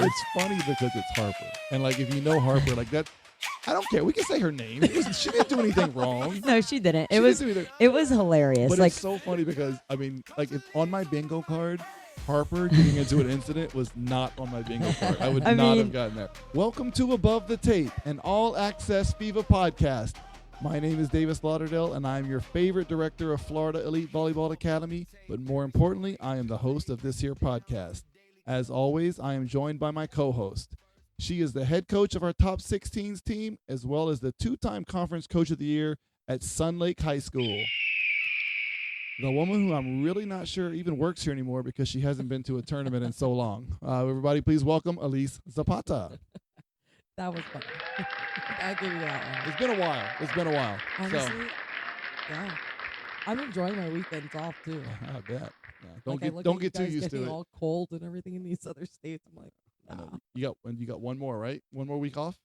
it's funny because it's Harper. And, like, if you know Harper, like, that, I don't care. We can say her name. She didn't do anything wrong. No, she didn't. She didn't do anything. It was hilarious. But like, it's so funny because, I mean, like, if on my bingo card, Harper getting into an incident was not on my bingo card. I would not have gotten that. Welcome to Above the Tape, an all-access FEVA podcast. My name is Davis Lauderdale, and I am your favorite director of Florida Elite Volleyball Academy. But more importantly, I am the host of this here podcast. As always, I am joined by my co-host. She is the head coach of our top 16s team, as well as the two-time conference coach of the year at Sun Lake High School. The woman who I'm really not sure even works here anymore because she hasn't been to a tournament in so long. Everybody, please welcome Elise Zapata. That was funny. I'll give you that one. It's been a while. Honestly, yeah. I'm enjoying my weekends off too. I bet. Yeah. Don't get too used to it. All cold and everything in these other states. I'm like, nah. You got one more, right? One more week off?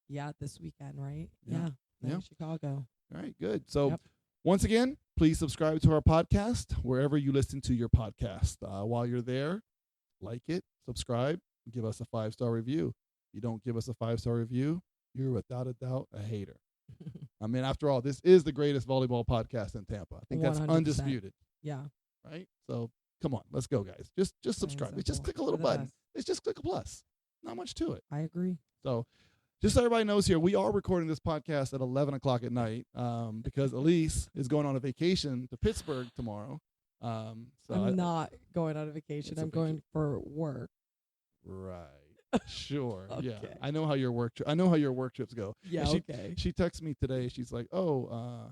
Yeah, this weekend, right? Yeah. In Chicago. All right, good. So once again, please subscribe to our podcast wherever you listen to your podcast. While you're there, like it, subscribe, give us a 5-star review. If you don't give us a 5-star review, you're without a doubt a hater. I mean, after all, this is the greatest volleyball podcast in Tampa. I think that's 100%. undisputed. Yeah. Right? So come on, let's go, guys. Just subscribe. It's just click a little We're the button. best. It's just click a plus. Not much to it. I agree. So just so everybody knows here, we are recording this podcast at 11 o'clock at night because Elise is going on a vacation to Pittsburgh tomorrow. I'm not going on a vacation. I'm going for work. Right. Sure. Okay. Yeah. I know how your work trips go. Yeah, okay. She texted me today. She's like, "Oh,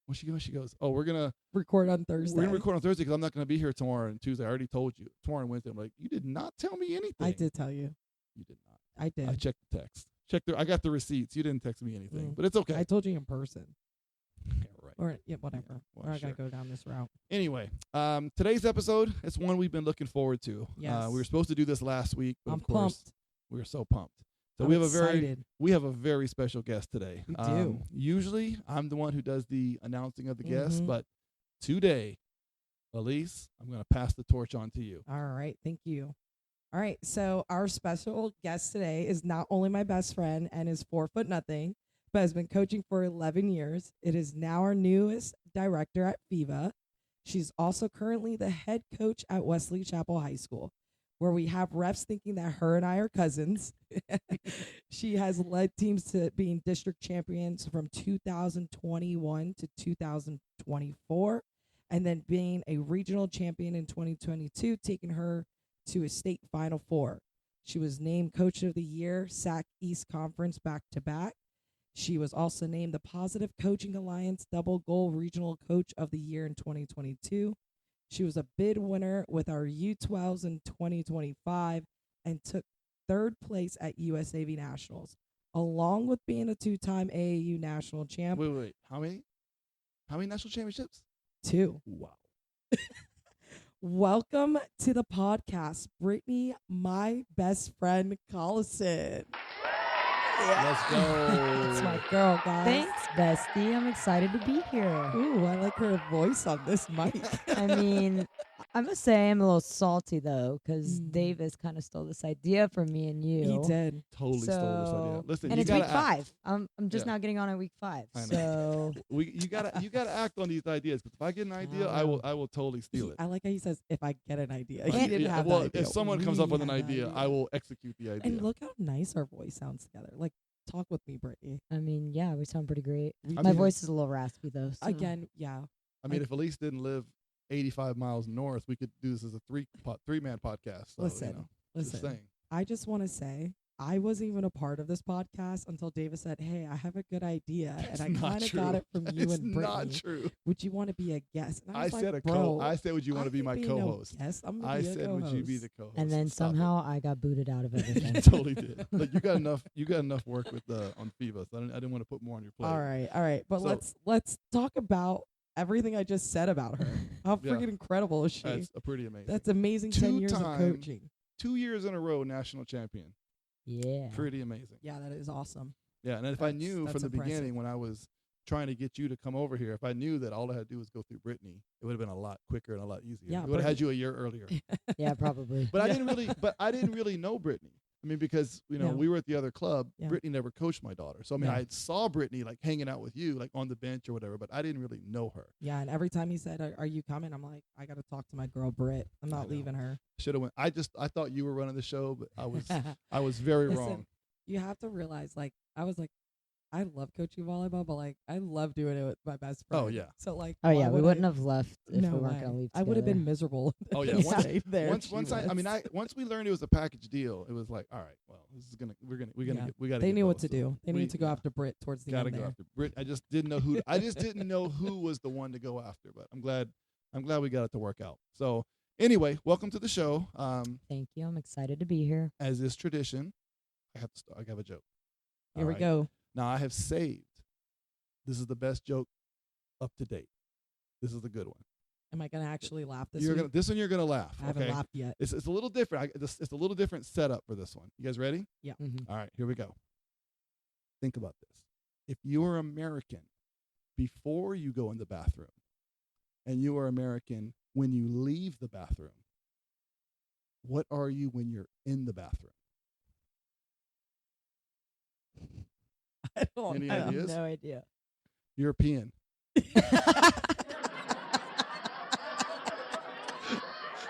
when she goes, "Oh, we're going to record on Thursday." We're going to record on Thursday because I'm not going to be here tomorrow and Tuesday. I already told you. Tomorrow and Wednesday." I'm like, "You did not tell me anything." I did tell you. You did not. I did. I checked the text. I got the receipts. You didn't text me anything, but it's okay. I told you in person. Yeah, right. Or whatever. Yeah, well, We're not sure. gonna go down this route. Anyway, today's episode is one we've been looking forward to. Yes. We were supposed to do this last week, but I'm of course pumped. we were so pumped. So I'm excited. we have a very special guest today. We do. Usually I'm the one who does the announcing of the guests, Mhm. but today, Elise, I'm going to pass the torch on to you. All right. Thank you. All right. So our special guest today is not only my best friend and is 4'0", but has been coaching for 11 years. It is now our newest director at FEVA. She's also currently the head coach at Wesley Chapel High School, where we have refs thinking that her and I are cousins. She has led teams to being district champions from 2021 to 2024, and then being a regional champion in 2022, taking her to a state Final Four. She was named Coach of the Year, SAC East Conference back-to-back. She was also named the Positive Coaching Alliance Double Goal Regional Coach of the Year in 2022. She was a bid winner with our U12s in 2025 and took third place at USAV Nationals, along with being a 2-time AAU national champ. Wait. How many national championships? 2. Wow. Welcome to the podcast, Brittany, my best friend, Collison. Let's go. It's my girl, guys. thanks, bestie. I'm excited to be here. Ooh, I like her voice on this mic. I mean, I must say I'm a little salty, though, because Davis kind of stole this idea from me and you. He did. Totally stole this idea. Listen, And you it's gotta week act. 5. I'm just now getting on at week 5. I know. So You gotta act on these ideas. Because if I get an idea, I will totally steal it. I like how he says, if I get an idea. Like, He didn't have well, that idea. if someone comes up We with an had that idea, I will execute the idea. And look how nice our voice sounds together. Like, talk with me, Brittany. I mean, yeah, we sound pretty great. I My mean- voice is a little raspy though. So. Again, yeah. I mean, if Elise didn't live 85 miles north, we could do this as a three-man podcast. So, Listen, just listen. saying. I just want to say, I wasn't even a part of this podcast until David said, hey, I have a good idea. That's and I not kind of true. got it from you It's and Brittany. not true. Would you want to be a guest? And I I was said like, I said, would you want to be my co-host? Yes, I'm gonna I be a said, would you be co-host. the co-host? And then Stop it. somehow I got booted out of everything. You totally did. Like you got enough work with on FEVA. So I didn't want to put more on your plate. All right. But So- let's talk about everything I just said about her. How Yeah. freaking incredible is she? That's pretty amazing. That's amazing. 10 years of Two-time coaching. 2 years in a row national champion. Yeah. Pretty amazing. Yeah, that is awesome. Yeah, and if I That's- knew that's from the impressive. beginning when I was trying to get you to come over here. If I knew that all I had to do was go through Brittany, it would have been a lot quicker and a lot easier. Yeah, it would have had you a year earlier. Yeah, probably. But I didn't really know Brittany. I mean, because we were at the other club. Yeah. Brittany never coached my daughter, so I mean, I saw Brittany like hanging out with you, like on the bench or whatever. But I didn't really know her. Yeah, and every time he said, "Are you coming?" I'm like, I got to talk to my girl Britt. I'm not leaving her. Should have went. I thought you were running the show, but I was very Listen, wrong. You have to realize, like, I was like, I love coaching volleyball, but like, I love doing it with my best friend. Oh yeah. So like, Oh yeah, why we would wouldn't I- have left if No we weren't way. gonna leave. I would have been together. miserable. Oh yeah. Once we learned it was a package deal, it was like, all right, well, this is we got to. They knew what to do. They needed to go after Britt towards the Got to end go there. after Brit. I just didn't know who. I just didn't know who was the one to go after. But I'm glad we got it to work out. So anyway, welcome to the show. Thank you. I'm excited to be here. As is tradition, I have a joke. Here we All right. go. Now I have saved. This is the best joke up to date. This is the good one. Am I gonna actually laugh this week? This one you're gonna laugh. I haven't okay? laughed yet. It's a little different. It's a little different setup for this one. You guys ready? Yeah. Mhm. All right, here we go. Think about this. If you are American before you go in the bathroom, and you are American when you leave the bathroom, what are you when you're in the bathroom? I don't Any know. ideas? No idea. European.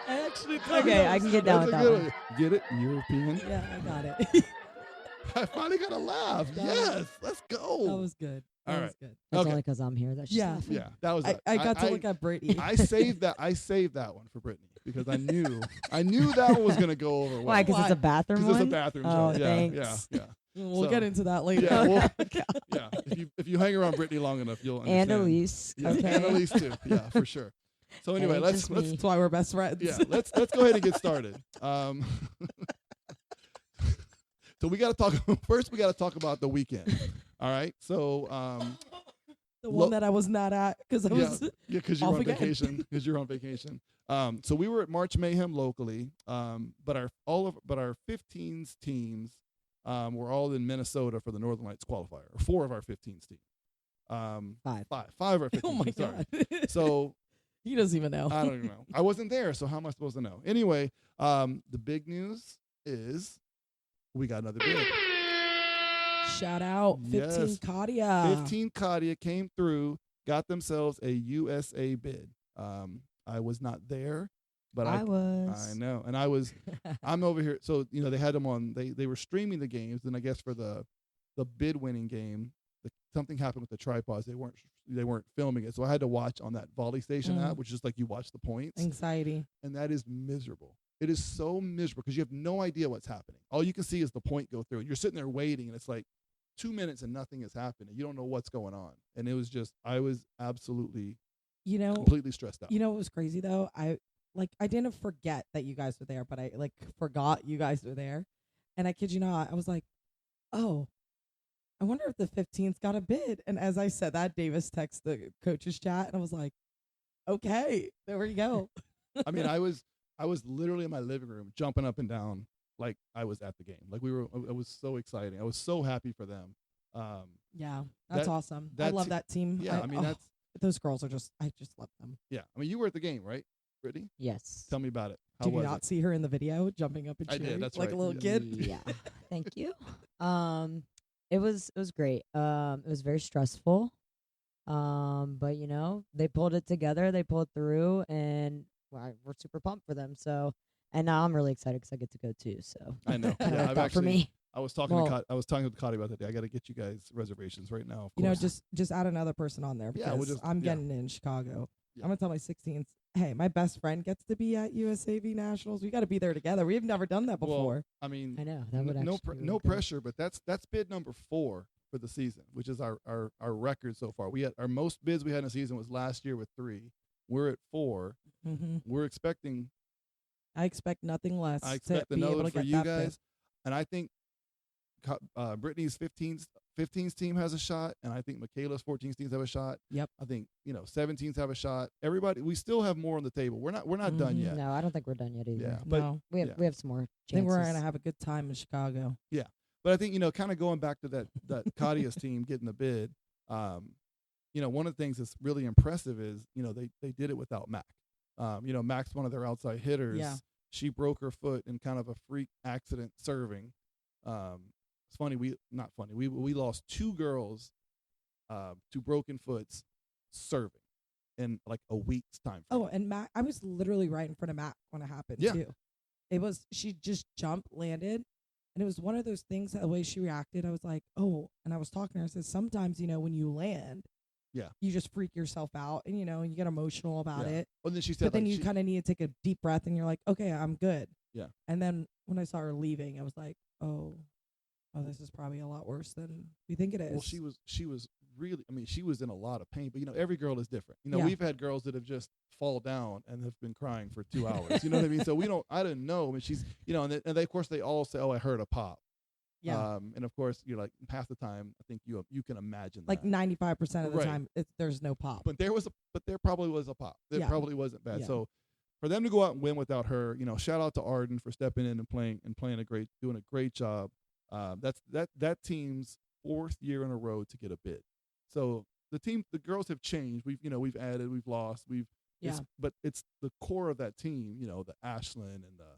I actually Okay, I can get down with That's that a one. good one. Get it? European. Yeah, I got it. I finally got a laugh. That Yes, let's go. That was good. All That right. was good. That's Okay. only because I'm here. That's just Yeah. laughing. Yeah, that was it. I got to look at Brittany. I saved that. I saved that one for Brittany because I knew that one was gonna go over well. Why? Because it's a bathroom Because one. it's a bathroom Oh, joke. Yeah, thanks. yeah. We'll So- get into that later. Yeah, well, yeah. If you hang around Brittany long enough, you'll understand. And Elise. Yeah, Okay. and Elise too. Yeah, for sure. So anyway, ain't let's just me. That's why we're best friends. let's go ahead and get started. So we got to talk first. We got to talk about the weekend. All right. So the one that I was not at because I was because you're off on again. vacation. Because you're on vacation. So we were at March Mayhem locally. But our 15s teams were all in Minnesota for the Northern Lights qualifier. Or 4 of our 15s teams. Five. Five of our 15s. Oh my teams, sorry. god. So He doesn't even know. I don't even know. I wasn't there, so how am I supposed to know? Anyway, the big news is we got another bid. Shout out 15 Yes. Katia. 15 Katia came through, got themselves a USA bid. I was not there, but I was. I know, and I'm over here. So they had them on. They were streaming the games, and I guess for the bid winning game, something happened with the tripods. They weren't filming it, so I had to watch on that Volley Station app, which is like you watch the points. Anxiety. And that is miserable. It is so miserable because you have no idea what's happening. All you can see is the point go through, and you're sitting there waiting, and it's like 2 minutes and nothing is happening. You don't know what's going on, and it was just I was absolutely completely stressed out. You know what was crazy though? I didn't forget that you guys were there, but I forgot you guys were there. And I kid you not, I was like, oh, I wonder if the 15th got a bid. And as I said that, Davis texted the coaches chat, and I was like, okay, there we go. I mean, I was literally in my living room jumping up and down like I was at the game. Like it was so exciting. I was so happy for them. Yeah, that's awesome. I love that team. Yeah, I mean those girls are I just love them. yeah. I mean, you were at the game, right, Brittany? Yes. Tell me about it. How Did you was not it? see her in the video jumping up and I cheering did. That's like right. a little kid? Yeah. Thank you. It was great. It was very stressful. But they pulled it together. They pulled through, and we're super pumped for them. So, and now I'm really excited because I get to go too. So I know. kind of Yeah, worked out for me. I was talking to Cotty about that day. I got to get you guys reservations right now. Of course. Just add another person on there Yeah, because I'm getting in Chicago. Yeah. I'm gonna tell my 16th, hey, my best friend gets to be at USAV Nationals. We got to be there together. We've never done that before. Well, I mean, I know that would no actually be no really good. pressure, but that's bid number 4 for the season, which is our record so far. We had our most bids we had in a season was last year with 3. We're at 4. Mm-hmm. We're expecting. I expect nothing less. I to expect be another able to for get you that guys, bid. and I think Brittany's 15s team has a shot, and I think Michaela's 14s teams have a shot. Yep. I think 17s have a shot. Everybody, we still have more on the table. We're not done yet. No, I don't think we're done yet either. Yeah, but No, We have yeah. we have some more I chances. think we're gonna have a good time in Chicago. But I think kind of going back to that Kadia's team getting the bid. one of the things that's really impressive is, they did it without Mac. Mac's one of their outside hitters. Yeah. She broke her foot in kind of a freak accident serving. It's funny. Not funny. We lost 2 girls to broken foots serving in like a week's time frame. Oh, and Matt, I was literally right in front of Matt when it happened too. It was, she just jumped, landed, and it was one of those things that the way she reacted, I was like, oh, and I was talking to her, I said, sometimes, when you land, you just freak yourself out and, you get emotional about it. Well, then she said, but then you kind of need to take a deep breath and you're like, okay, I'm good. Yeah. And then when I saw her leaving, I was like, oh, this is probably a lot worse than we think it is. Well, she was really, she was in a lot of pain, but every girl is different. Yeah. We've had girls that have just fall down and have been crying for 2 hours. You know what I mean? So I didn't know. I mean, she's, and they, of course they all say, oh, I heard a pop. Yeah. And of course, you're like, half the time, I think you can imagine like that. 95% of the time, there's no pop. But there probably was a pop. It probably wasn't bad. Yeah. So for them to go out and win without her, shout out to Arden for stepping in and playing doing a great job. That's that team's 4th year in a row to get a bid. So the girls have changed. We've added, we've lost, but it's the core of that team. The Ashlyn and the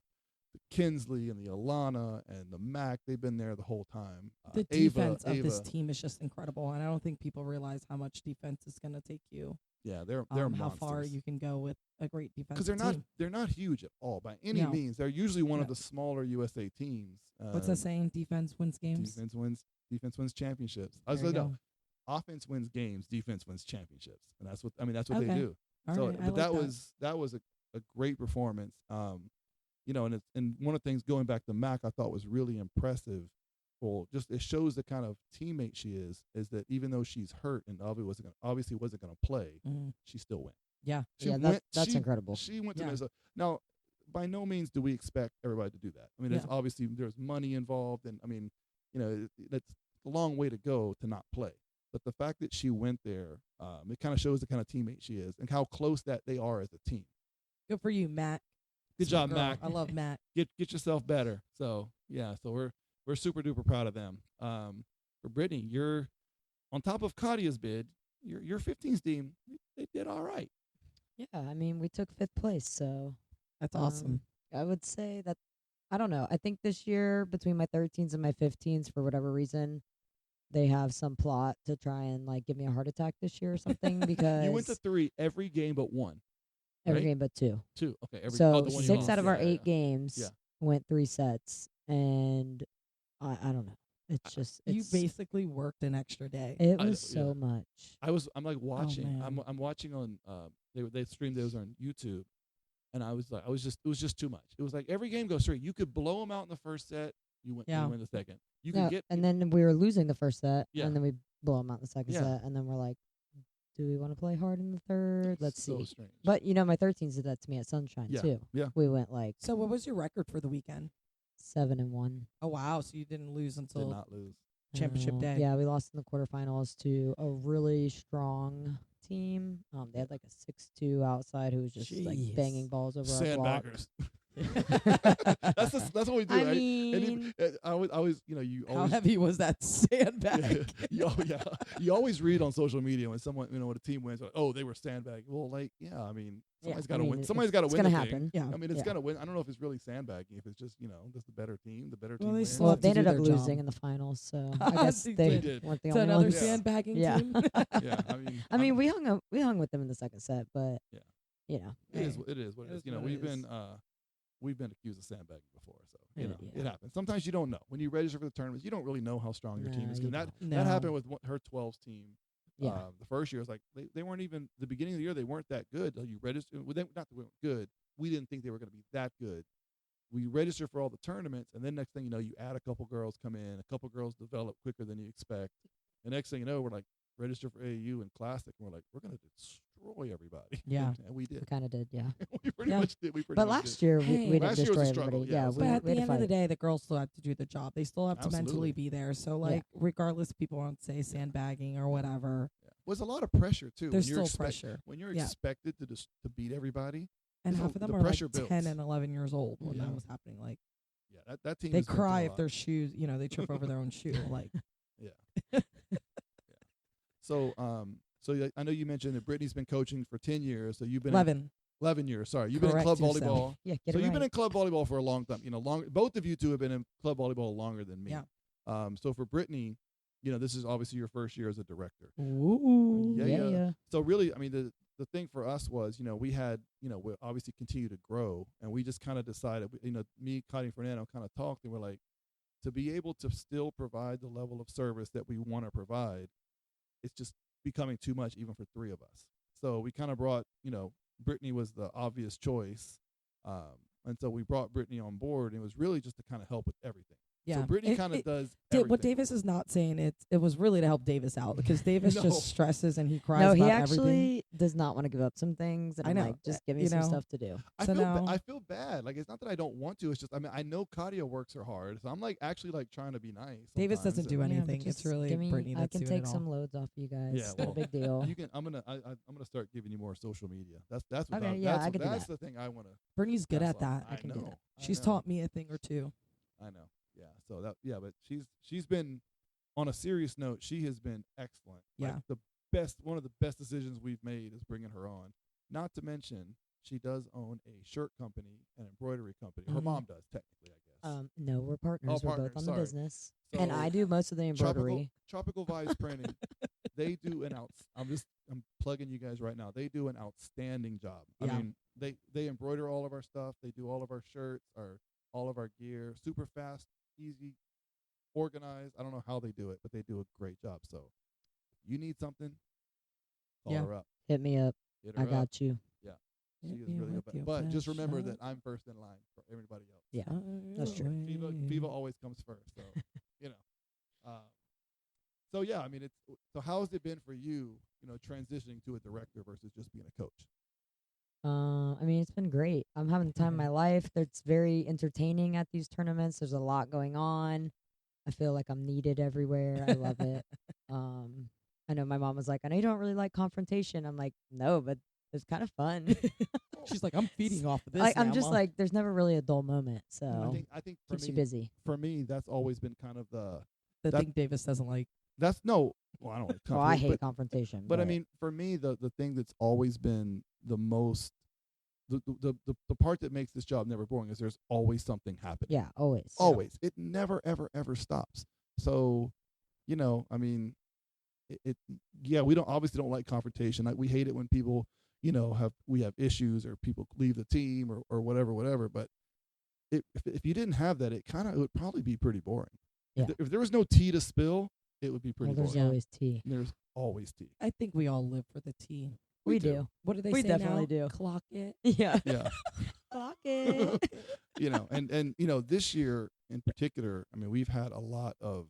Kinsley and the Alana and the Mac. They've been there the whole time. The defense of this team is just incredible, and I don't think people realize how much defense is going to take you. Yeah, they're how monsters. far you can go with a great defense. Because they're not huge at all by any means. They're usually one of the smaller USA teams. What's that saying? Defense wins games. Defense wins championships. Offense wins games. Defense wins championships, and that's what they do. All so, right, but that was a great performance. And one of the things going back to Mac, I thought was really impressive. Well, just it shows the kind of teammate she is that even though she's hurt and obviously wasn't going to play, she still went. Yeah, that's incredible. She went to Minnesota. Now, by no means do we expect everybody to do that. I mean, there's obviously there's money involved, and that's a long way to go to not play. But the fact that she went there, it kind of shows the kind of teammate she is and how close that they are as a team. Good for you, Matt. Good job, Mac. I love Matt. Get yourself better. So we're super duper proud of them. For Brittany, you're on top of Kadia's bid. Your 15s team, they did all right. Yeah, we took 5th place, so that's awesome. I would say that, I don't know. I think this year between my 13s and my 15s, for whatever reason, they have some plot to try and give me a heart attack this year or something because you went to 3 every game but 1. Every game but 2. 2. Okay. So 6 out of our 8 games went 3 sets, and I don't know. It's just you basically worked an extra day. It was so much. I'm like watching. I'm watching on. They streamed those on YouTube, and it was just too much. It was like every game goes 3. You could blow them out in the first set. You win the second. You can get. And then we were losing the first set, and then we blow them out in the second set, and then we're like, do we want to play hard in the third? Let's see. Strange. But my 13s did that to me at Sunshine too. Yeah. We went So what was your record for the weekend? 7-1. Oh wow! So you didn't lose until did not lose championship day. Yeah, we lost in the quarterfinals to a really strong team. They had like a 6'2" outside who was just like banging balls over our block. Sandbaggers. That's what we do. I mean, I always, you how always. heavy was that sandbag? You always read on social media when someone, when a team wins, like, oh, they were sandbagging. Well, somebody's got to win. Somebody's got to win. It's gonna happen. Yeah. It's gonna win. I don't know if it's really sandbagging. If it's just, just the better team. The better team wins. Well, they ended up losing in the finals, so I guess they did. weren't the It's only another ones. sandbagging team. Yeah. We hung with them in the second set, but it is what it is. We've been accused of sandbagging before, so it happens. Sometimes you don't know when you register for the tournaments. You don't really know how strong your team is. That happened with her 12s team. Yeah. The first year was like they weren't even the beginning of the year. They weren't that good. You register. Not that they weren't good. We didn't think they were going to be that good. We register for all the tournaments, and then next thing you know, you add a couple girls come in. A couple girls develop quicker than you expect. The next thing you know, we're like register for AAU and Classic, and we're like, we're going to destroy everybody. Yeah. And we did. We kind of did, yeah. We pretty much did. But last year, we didn't Last year was destroy a struggle, everybody. yeah. We But at we the had to end of the fight. day, the girls still have to do the job. They still have to mentally be there. So, regardless if people want to say sandbagging or whatever. Yeah. There's a lot of pressure, too. There's still pressure. When you're expected to beat everybody. And half of them are like 10 and 11 years old when that was happening. Like, that team. They cry if their shoes, they trip over their own shoe. Like, yeah. So, So I know you mentioned that Brittany's been coaching for 10 years. So you've been 11. 11 years. Sorry, you've been in Correct club yourself. volleyball. Yeah, get So it you've been right. in club volleyball for a long time. Both of you two have been in club volleyball longer than me. Yeah. So for Brittany, this is obviously your first year as a director. Ooh. Yeah. So really, I mean, the thing for us was, we had, we obviously continue to grow, and we just kind of decided, me, Cotty, and Fernando kind of talked, and we're like, to be able to still provide the level of service that we want to provide, it's just becoming too much even for three of us. So we kind of brought, Brittany was the obvious choice. And so we brought Brittany on board, and it was really just to kind of help with everything. Yeah. So Brittany kind of does everything. What Davis is not saying, it was really to help Davis out, because Davis No. just stresses and he cries No, about he everything. actually does not want to give up some things. And I I'm know. like, just give me You some know. stuff to do. So now- I feel bad. Like, it's not that I don't want to. It's just, I mean, I know Katia works her hard, so I'm like actually like trying to be nice. Davis sometimes. doesn't do Yeah, but anything. It's just really give me, Brittany I that's can doing take it all. some loads off you guys. Yeah, It's not well, a big deal. You can. I'm gonna start giving you more social media. That's what Okay, I, yeah, that's, I what- can do that's that. the thing I want to. Brittany's good pass at on. that. I can do that. She's know. taught me a thing or two. I know. Yeah. So but she's been, on a serious note, she has been excellent. Yeah. Like one of the best decisions we've made is bringing her on. Not to mention, she does own a shirt company, an embroidery company. Her Mhm. mom does, technically, I guess. No, we're partners. We're partners, both on sorry. the business. So And I do most of the embroidery. Tropical Vibes Printing. They do I'm plugging you guys right now. They do an outstanding job. Yeah. I mean, they embroider all of our stuff. They do all of our shirts, all of our gear, super fast, easy, organized. I don't know how they do it, but they do a great job. So if you need something, call Yeah. her up. Hit me up. Hit her I up. got you. She Hit is me really with good. your But just best remember shot. that I'm first in line for everybody else. Yeah. That's true. FEVA always comes first. So, So yeah, I mean, so how has it been for you, transitioning to a director versus just being a coach? I mean, it's been great. I'm having the time of my life. It's very entertaining at these tournaments. There's a lot going on. I feel like I'm needed everywhere. I love it. I know my mom was like, I know you don't really like confrontation. I'm like, no, but it's kind of fun. She's like, I'm feeding off of this. I'm now, just Mom. like, there's never really a dull moment. So I think keeps you busy. for me, that's always been kind of the that- thing Davis doesn't like. that's no. Well, I don't like Well, I conflict, hate confrontation. but I mean, for me, the thing that's always been the most, the part that makes this job never boring is there's always something happening. yeah, always. Always. It never, ever, ever stops. So, I mean, we obviously don't like confrontation. We hate it when people, we have issues or people leave the team or whatever. But if you didn't have that, it would probably be pretty boring. Yeah. If there was no tea to spill, it would be pretty Well, there's boring. always tea. There's always tea. I think we all live for the tea. We do. What do they We say definitely now? do. Clock it. Yeah. Yeah. Clock it. And this year in particular, I mean, we've had a lot of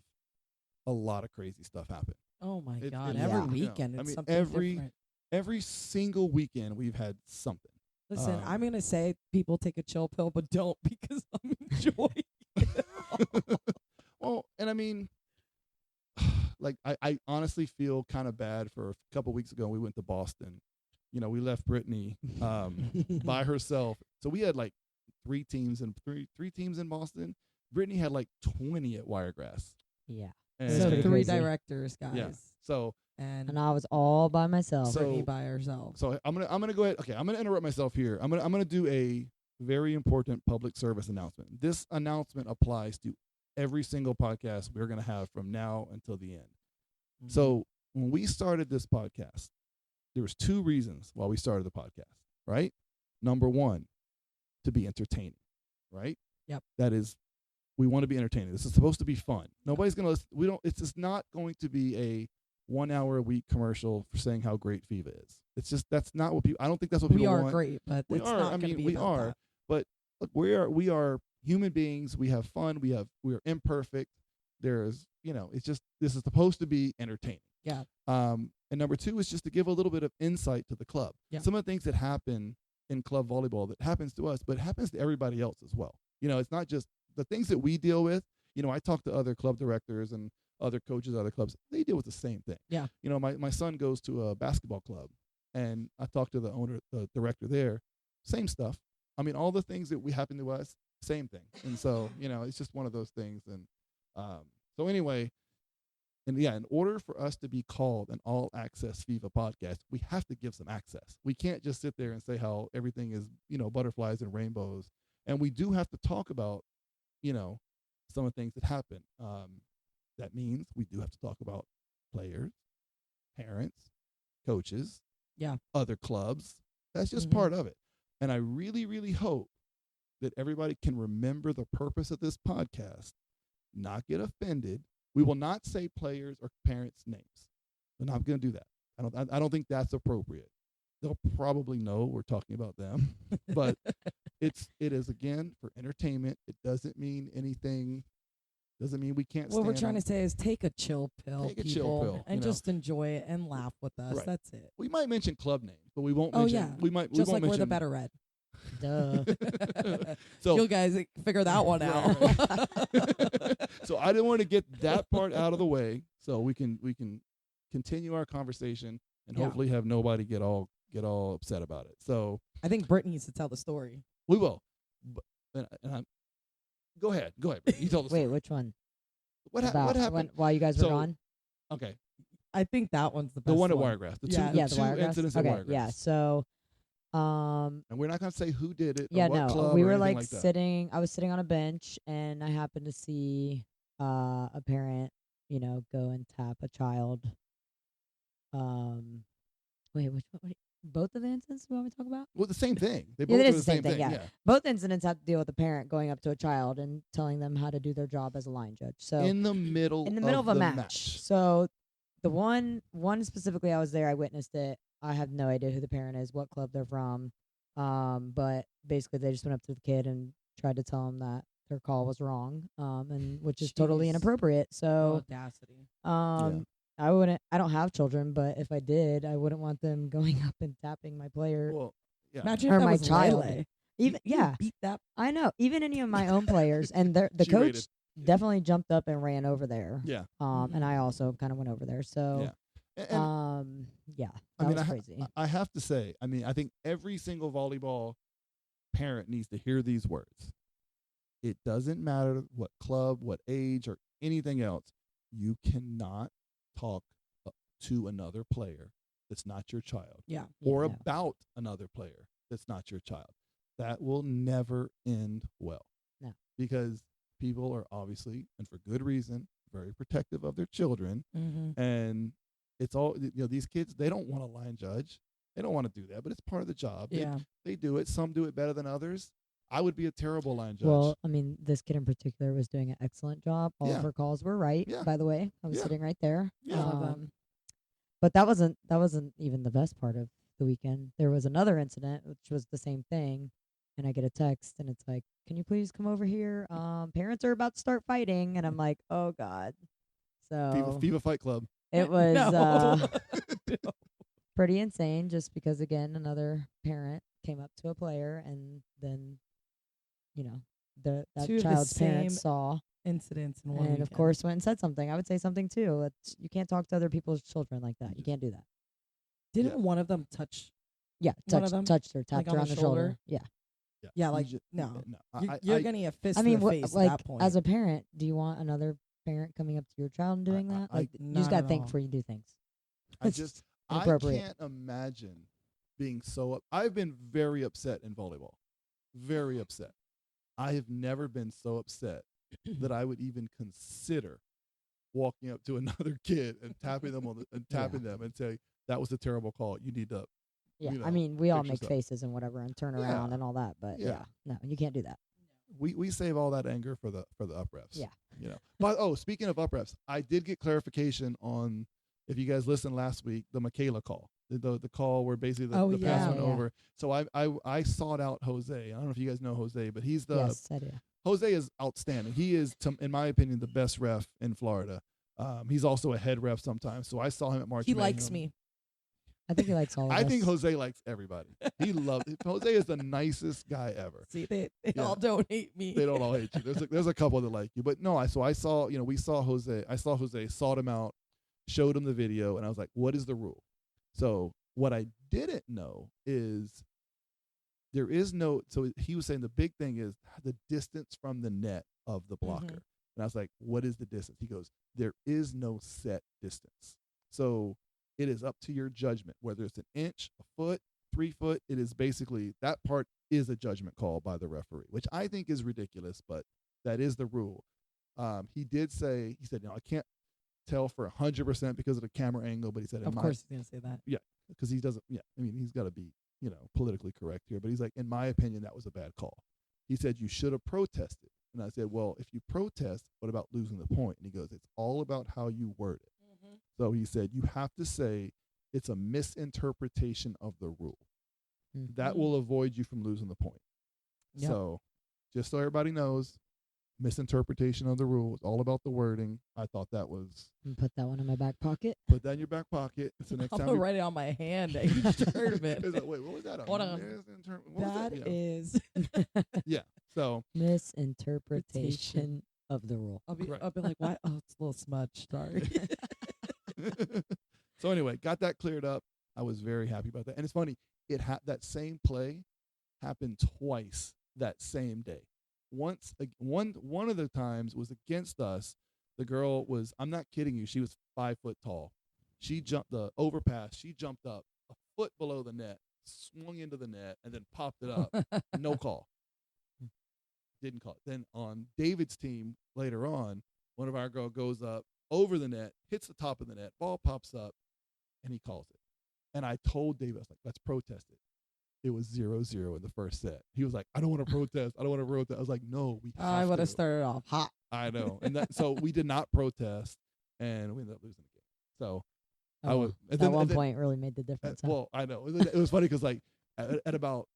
crazy stuff happen. Oh my It- God! it- Every yeah. weekend, I it's mean, something different. every single weekend we've had something. Listen, um, I'm gonna say people take a chill pill, but don't, because I'm enjoying it. Well, and I mean, like I honestly feel kind of bad. For a couple weeks ago, we went to Boston. We left Brittany by herself. So we had like three teams in Boston. Brittany had like 20 at Wiregrass. Yeah. And So pretty three crazy. directors, guys, Yeah. So and And I was all by myself. So- Brittany by herself. So I'm gonna go ahead. Okay, I'm gonna interrupt myself here. I'm gonna do a very important public service announcement. This announcement applies to every single podcast we're gonna have from now until the end. So when we started this podcast, there was two reasons why we started the podcast. Right? Number one, to be entertaining. Right? Yep. That is, we want to be entertaining. This is supposed to be fun. Nobody's gonna listen. It's just not going to be a 1 hour a week commercial for saying how great FEVA is. It's just, that's not what people. I don't think that's what we people are want. great, but We it's are. not I gonna mean, be we about are. that. But look, we are human beings. We have fun. We are imperfect. There's, it's just, this is supposed to be entertaining. Yeah. And number two is just to give a little bit of insight to the club. Yeah. Some of the things that happen in club volleyball that happens to us, but it happens to everybody else as well. It's not just the things that we deal with. I talk to other club directors and other coaches, other clubs. They deal with the same thing. Yeah. My son goes to a basketball club, and I talked to the owner, the director there. Same stuff. I mean, all the things that we happen to us, same thing. And so, it's just one of those things. And so anyway, And yeah, in order for us to be called an all access FEVA podcast, we have to give some access. We can't just sit there and say how everything is, butterflies and rainbows. And we do have to talk about, some of the things that happen. That means we do have to talk about players, parents, coaches, other clubs. That's just part of it. And I really, really hope that everybody can remember the purpose of this podcast, not get offended. We will not say players or parents' names. We're not going to do that. I don't think that's appropriate. They'll probably know we're talking about them, but it is again for entertainment. It doesn't mean anything. Doesn't mean we can't. What we're trying to say is take a chill pill, take a chill pill, and just enjoy it and laugh with us. Right. That's it. We might mention club names, but we won't. Oh mention, yeah, we might. Just we won't like we're the mention, better red. Duh. So you guys figure that one out. Right. So I didn't want to get that part out of the way, so we can continue our conversation and hopefully have nobody get all upset about it. So I think Brittany needs to tell the story. we will. Go ahead. You tell the story. Wait, which one? What happened? While you guys were gone? Okay. I think that one's the best. The one at Wiregrass. The The two Wiregrass? incidents okay, at Wiregrass. yeah. So, and we're not going to say who did it. yeah, or what no, club we or were anything like that. sitting. I was sitting on a bench, and I happened to see a parent, go and tap a child. Wait, which one? Both of the incidents you want me to talk about? Well, the same thing. They Yeah, both it do is the same thing. yeah. Both incidents have to deal with a parent going up to a child and telling them how to do their job as a line judge. So In the middle of a the match. So the one specifically, I was there. I witnessed it. I have no idea who the parent is, what club they're from. But basically, they just went up to the kid and tried to tell him that their call was wrong. And which is totally Jeez. inappropriate. So Audacity. I don't have children, but if I did, I wouldn't want them going up and tapping my player Well, yeah. Imagine or if that my was child. Lele. Even You beat that. I know. Even any of my own players, and the She coach rated. definitely jumped up and ran over there. Yeah. And I also kind of went over there. So, Yeah. And, yeah, I that mean, was crazy. I have to say, I think every single volleyball parent needs to hear these words. It doesn't matter what club, what age, or anything else. You cannot talk to another player that's not your child. Yeah. Or Yeah, no. about another player that's not your child. That will never end well. No. Because people are obviously, and for good reason, very protective of their children. Mm-hmm. And it's all, these kids, they don't want to line judge. They don't want to do that, but it's part of the job. Yeah. They do it. Some do it better than others. I would be a terrible line judge. Well, this kid in particular was doing an excellent job. All Yeah. of her calls were right. Yeah. By the way, I was Yeah. sitting right there. Yeah. Love that. But that wasn't even the best part of the weekend. There was another incident which was the same thing, and I get a text and it's like, "Can you please come over here? Parents are about to start fighting," and I'm like, "Oh God!" So FEVA Fight Club. it was No. pretty insane, just because again another parent came up to a player and then, that Two of the child's parents same saw. Incidents in one And of weekend. course went and said something. I would say something too. You can't talk to other people's children like that. You can't do that. Didn't Yeah. one of them touch? Yeah, One of them, touched her, tapped on her the on the shoulder. shoulder? Yeah. Yeah, You like, ju- no. I- You're I- getting a fist I mean, in the face like at that point. as a parent, do you want another parent coming up to your child and doing that? Like, you just Not gotta at think all. before you do things. I It's just I inappropriate. can't imagine being so I've been very upset in volleyball. Very upset. I have never been so upset that I would even consider walking up to another kid and tapping them them and say, "That was a terrible call. You need to." Yeah, you I know, mean, we all fix make yourself. faces and whatever and turn around Yeah. and all that, but Yeah. no, you can't do that. We save all that anger for the up refs. Yeah. But speaking of up refs, I did get clarification on, if you guys listened last week, the Michaela call. The call where basically the pass yeah. went Yeah. over. So I sought out Jose. I don't know if you guys know Jose, but he's Yes, I do. Jose is outstanding. He is, in my opinion, the best ref in Florida. He's also a head ref sometimes. So I saw him at March He likes Mayhem. me. I think he likes all of I us. think Jose likes everybody. He loves Jose is the nicest guy ever. See, they Yeah. all don't hate me. They don't all hate you. There's a couple that like you, but no. I saw we saw Jose. I saw Jose, sought him out, showed him the video, and I was like, "What is the rule?" So what I didn't know is there is no. So he was saying the big thing is the distance from the net of the blocker. Mhm. And And I was like, what is the distance? He goes, there is no set distance. So it is up to your judgment, whether it's an inch, a foot, 3 foot. It is basically, that part is a judgment call by the referee, which I think is ridiculous, but that is the rule. He said, I can't tell for 100% because of the camera angle, but he said, Of course he's going to say that. Yeah, because he doesn't, he's got to be, politically correct here, but he's like, in my opinion, that was a bad call. He said, you should have protested. And I said, well, if you protest, what about losing the point? And he goes, it's all about how you word it. Mm-hmm. So he said, you have to say it's a misinterpretation of the rule. Mm-hmm. That will avoid you from losing the point. Yep. So just so everybody knows, misinterpretation of the rule. It's all about the wording. I thought that was. Put that one in my back pocket. Put that in your back pocket. It's the next time. I'll write it on my hand at each tournament. Like, wait, what was that? Hold on. That is. Yeah. So. Misinterpretation of the rule. I'll be like, what? Oh, it's a little smudge. Sorry. So anyway, got that cleared up. I was very happy about that. And it's funny. That same play happened twice that same day. Once, one of the times was against us. The girl was, I'm not kidding you, she was 5 foot tall. She jumped the overpass. She jumped up a foot below the net, swung into the net, and then popped it up. No call. Didn't call it. Then on David's team later on, one of our girls goes up over the net, hits the top of the net, ball pops up, and he calls it. And I told David, I was like, let's protest it. It was 0-0 in the first set. He was like, I don't want to protest. I don't want to protest. I was like, no, we have I would have started off hot. I know. And so we did not protest, and we ended up losing the game. So I was. That one point really made the difference. Well, I know. It was funny because, like, at about,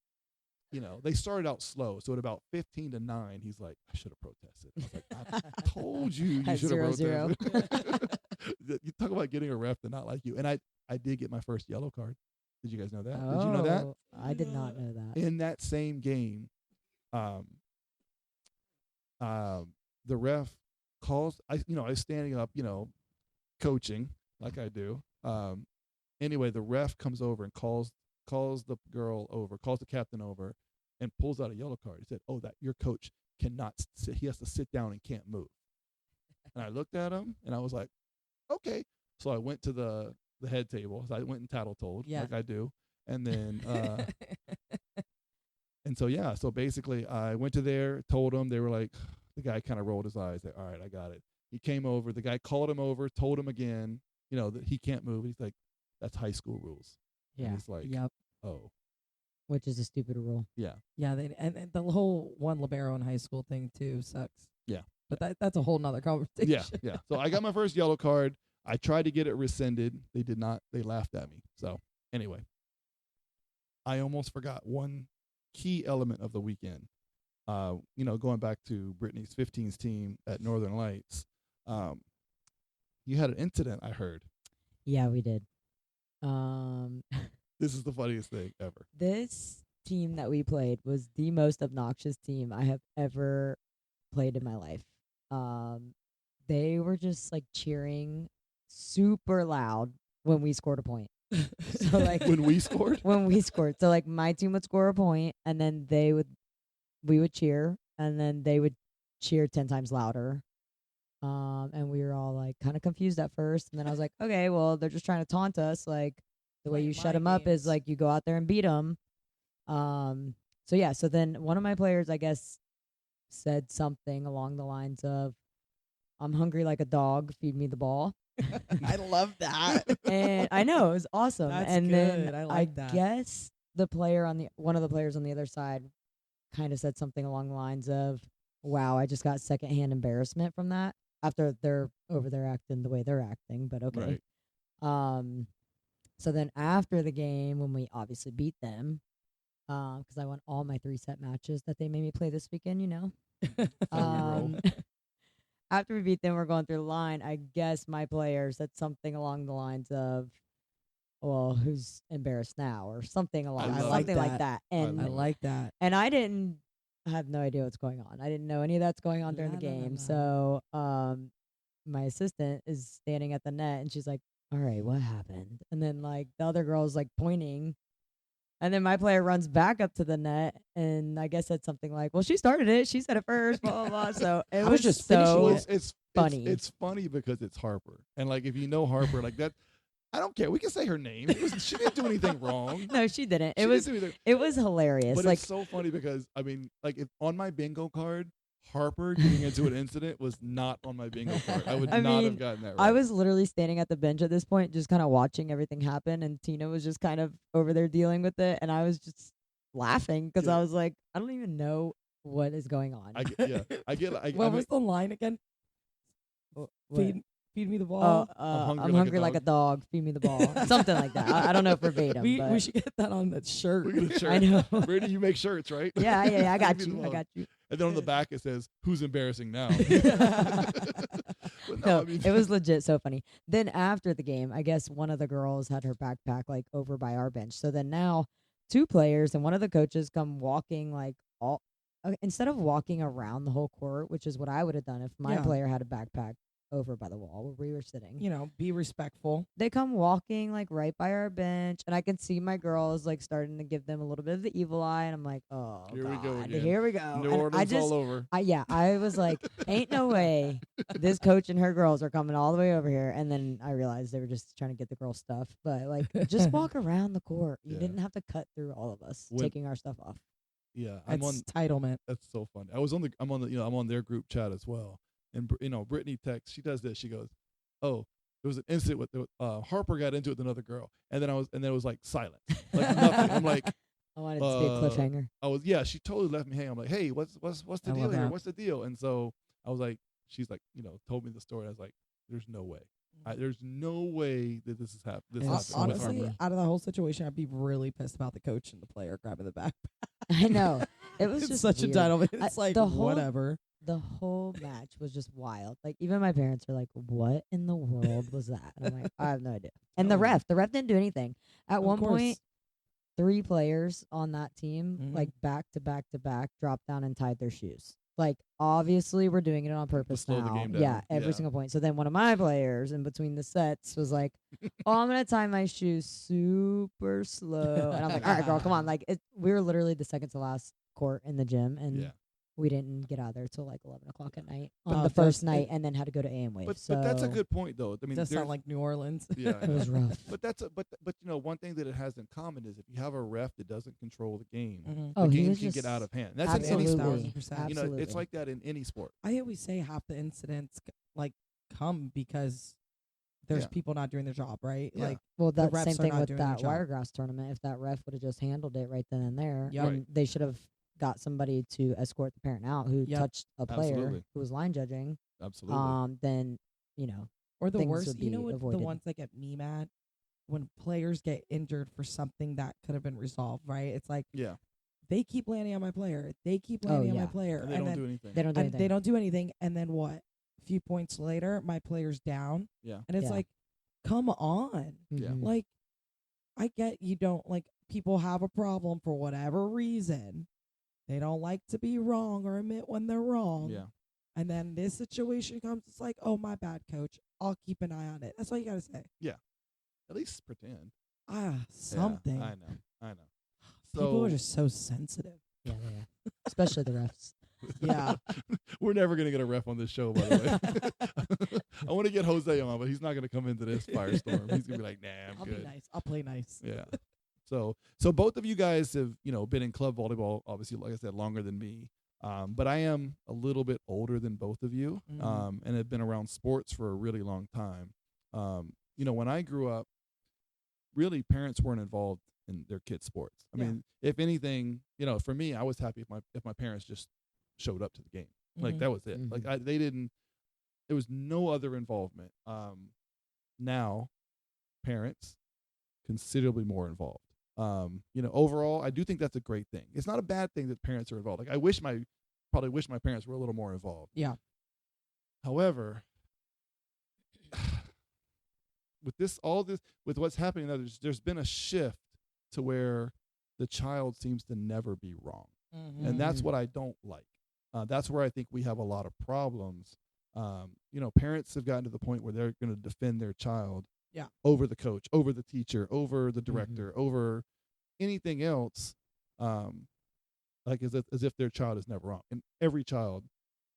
they started out slow. So at about 15-9, he's like, I should have protested. I was like, I told you should have protested. You talk about getting a ref to not like you. And I did get my first yellow card. Did you guys know that? Did you know that? I did not know that. In that same game, the ref calls. I was standing up, coaching like I do. Anyway, the ref comes over and calls the girl over, calls the captain over, and pulls out a yellow card. He said, "Oh, that your coach cannot sit. He has to sit down and can't move." And I looked at him and I was like, "Okay." So I went to the head table. So I went and tattle-told like I do. And then and so basically I went to there, told them. They were like, the guy kind of rolled his eyes. Like, all right, I got it. He came over. The guy called him over, told him again, that he can't move. He's like, that's high school rules. Yeah. And he's like, yep. Oh. Which is a stupid rule. Yeah. Yeah, and the whole one libero in high school thing too sucks. Yeah. But that's a whole nother conversation. Yeah, yeah. So I got my first yellow card. I tried to get it rescinded. They did not. They laughed at me. So anyway, I almost forgot one key element of the weekend. Going back to Brittany's 15s team at Northern Lights, you had an incident, I heard. Yeah, we did. This is the funniest thing ever. This team that we played was the most obnoxious team I have ever played in my life. They were just like cheering super loud when we scored a point. So like when we scored? When we scored. So like my team would score a point and then we would cheer and then they would cheer 10 times louder. And we were all like kind of confused at first. And then I was like, okay, well, they're just trying to taunt us. Like the way you shut them up is like you go out there and beat them. So then one of my players, I guess, said something along the lines of, I'm hungry like a dog, feed me the ball. I love that. And I know, it was awesome. That's and good. then I like that. Guess one of the players on the other side kind of said something along the lines of, wow, I just got secondhand embarrassment from that after they're over there acting the way they're acting, but okay. Right. So then after the game, when we obviously beat them, because I won all my 3-set matches that they made me play this weekend, after we beat them, we're going through the line. I guess my player said something along the lines of, well, who's embarrassed now? Or something like that. And I like that. And I have no idea what's going on. I didn't know any of that's going on during the game. So my assistant is standing at the net and she's like, all right, what happened? And then like the other girl's like pointing And then my player runs back up to the net, and I guess said something like, "Well, she started it. She said it first." Blah blah blah. So it was was just so finishing it's funny. It's funny because it's Harper, and like if you know Harper, like that, I don't care. We can say her name. She didn't do anything wrong. No, she didn't. She didn't do anything. It was hilarious. But like it's so funny because I mean, like if on my bingo card, Harper getting into an incident was not on my bingo card. I would I not mean, have gotten that right. I was literally standing at the bench at this point, just kind of watching everything happen, and Tina was just kind of over there dealing with it, and I was just laughing because Yeah. I was like, I don't even know what is going on. I get. What was the line again? What? Feed me the Oh, ball. I'm hungry like a dog. Feed me the ball. Something like that. I don't know verbatim. we but should get that on the shirt. We get a shirt. I know. Brittany, you make shirts, right? Yeah, I got Feed me the you. I ball. got you. And then on the back it says, "Who's embarrassing now?" But No, I mean, it was legit so funny. Then after the game, I guess one of the girls had her backpack like over by our bench. So then now 2 players and one of the coaches come walking like all instead of walking around the whole court, which is what I would have done if my Yeah. player had a backpack over by the wall where we were sitting. Be respectful. They come walking like right by our bench, and I can see my girls like starting to give them a little bit of the evil eye, and I'm like, oh, Here we go God, again. here we go. New And Orleans I just, all over. I was like, ain't no way this coach and her girls are coming all the way over here. And then I realized they were just trying to get the girls stuff, but like, just walk around the court. You Yeah. didn't have to cut through all of us When- taking our stuff off. Yeah, That's entitlement. That's so funny. I'm on their group chat as well. And Brittany texts. She does this. She goes, "Oh, there was an incident with Harper got into it with another girl, and then it was like silent, like nothing." I'm like, I wanted it to be a cliffhanger. She totally left me hanging. I'm like, "Hey, what's the I deal love here? that. What's the deal?" And so I was like, she's like, told me the story. I was like, "There's no way. There's no way that this is happening." Honestly, out of the whole situation, I'd be really pissed about the coach and the player grabbing the back. I know. It was It's just such weird. a entitlement. It's like the whole- whatever. The whole match was just wild. Like even my parents are like, "What in the world was that?" And I'm like, "I have no idea." And the ref didn't do anything. At one point, 3 players on that team, like back to back to back, dropped down and tied their shoes. Like obviously we're doing it on purpose slow the now. game down. Yeah, every Yeah. single point. So then one of my players in between the sets was like, "Oh, I'm gonna tie my shoes super slow." And I'm like, "All right, girl, come on!" Like we were literally the second to last court in the gym, and Yeah. we didn't get out of there till like 11 o'clock at night on Oh, the first that's- night, and then had to go to AM Wave. But so that's a good point though. I mean, Does there's- sound like New Orleans. yeah, It was rough. But one thing that it has in common is if you have a ref that doesn't control the game, Mhm. Oh, the he game was can just get out of hand. That's in any absolutely, sport. Absolutely. It's like that in any sport. I always say half the incidents come because there's Yeah. people not doing their job, right? Yeah. Like Well, the that's the refs same are thing not with doing their that job. Wiregrass tournament. If that ref would have just handled it right then and there, Yep. then they should have got somebody to escort the parent out who Yep. touched a player Absolutely. who was line judging. Absolutely. Then or the things worst, would you know be what the avoided. ones that get me mad when players get injured for something that could have been resolved, right? It's like Yeah. they keep landing on my player. They keep landing on my yeah. player. And they don't do anything. they don't do and anything. they don't do anything. And then what? A few points later, my player's down. Yeah. And it's Yeah. like, come on. Yeah. Mhm. Like, I get you don't like people have a problem for whatever reason. They don't like to be wrong or admit when they're wrong. Yeah. And then this situation comes, it's like, oh, my bad, coach. I'll keep an eye on it. That's all you got to say. At least pretend. Something. Yeah, I know. People So are just so sensitive. Yeah, they are. Especially the refs. Yeah. we're never gonna get a ref on this show, by the way. I want to get Jose on, but he's not gonna come into this firestorm. He's gonna be like, "Nah, I'm I'll good." be nice. I'll play nice. Yeah. So both of you guys have been in club volleyball, obviously, like I said, longer than me. But I am a little bit older than both of you, Mhm. and have been around sports for a really long time. When I grew up, really parents weren't involved in their kids' sports. I Yeah. mean, if anything, for me, I was happy if my parents just showed up to the game. Like Mhm. that was it. Mhm. Like they didn't. There was no other involvement. Now, parents considerably more involved. Overall, I do think that's a great thing. It's not a bad thing that parents are involved. Like I probably wish my parents were a little more involved. Yeah. However, with what's happening now, there's been a shift to where the child seems to never be wrong. Mhm. And that's Mhm. what I don't like. That's where I think we have a lot of problems. Parents have gotten to the point where they're going to defend their child Yeah. over the coach, over the teacher, over the director, over anything else, like as if their child is never wrong. And every child,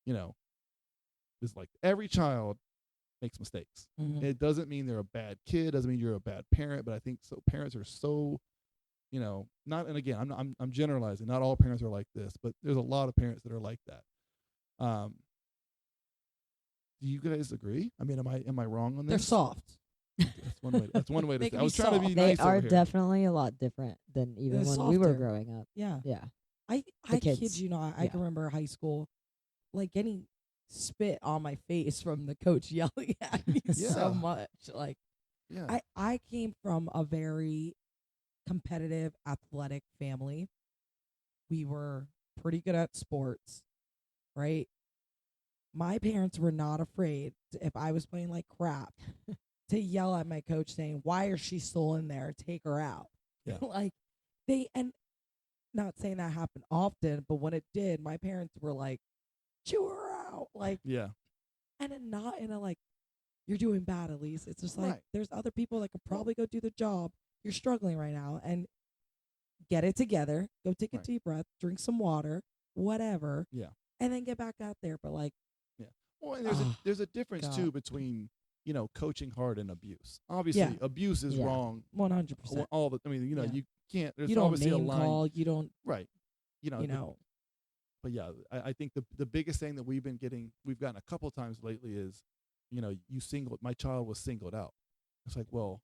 you know, is like every child makes mistakes. Mhm. It doesn't mean they're a bad kid. Doesn't mean you're a bad parent. But I think so. Parents are so, you know, not. And again, I'm generalizing. Not all parents are like this, but there's a lot of parents that are like that. Do you guys agree? I mean, am I wrong on this? They're soft. That's one way. That's one way to They say. can I was be trying to be soft. They nice over are here. definitely a lot different than even They're when we were softer. growing up. Yeah. Yeah. I kids. kid you not. I Yeah. can remember high school, like getting spit on my face from the coach yelling at me Yeah. so much. Like Yeah. I came from a very competitive, athletic family. We were pretty good at sports, right? My parents were not afraid if I was playing like crap to yell at my coach saying, "Why is she still in there? Take her out." Yeah. Like and not saying that happened often, but when it did, my parents were like, "Chew her out." Like, Yeah. and it not in a like, "You're doing bad, at least." It's just like Right. there's other people that could probably go do the job. You're struggling right now, and get it together. Go take a Right. deep breath, drink some water, whatever. Yeah. And then get back out there. But like, Well, and Oh, there's a difference God. too between, you know, coaching hard and abuse. Obviously, Yeah. abuse is Yeah. wrong. 100%. All the. I mean, you know, Yeah. you can't. There's You don't obviously a name line. call. You don't. Right. You know. You know. But yeah, I think the biggest thing that we've gotten a couple times lately is, you know, my child was singled out. It's like, well,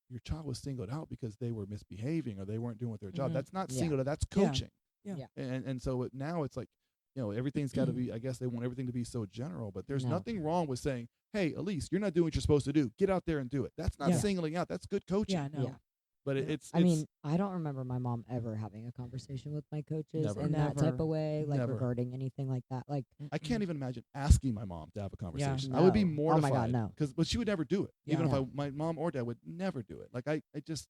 your child was singled out because they were misbehaving or they weren't doing their job. Mhm. That's not Yeah. singled out. That's Yeah. coaching. Yeah. And so now it's like, you know, everything's got to be. I guess they want everything to be so general, but there's No. nothing wrong with saying, "Hey, Elise, you're not doing what you're supposed to do. Get out there and do it." That's not Yeah. singling out. That's good coaching. Yeah. No. Yeah. But Yeah. it's. I mean, I don't remember my mom ever having a conversation with my coaches Never. in that type Never. of way, like Never. regarding anything like that. Like, I can't even imagine asking my mom to have a conversation. Yeah. I would be No. Oh my mortified. God, no. But she would never do it. Yeah. Even No. if my mom or dad would never do it. Like I just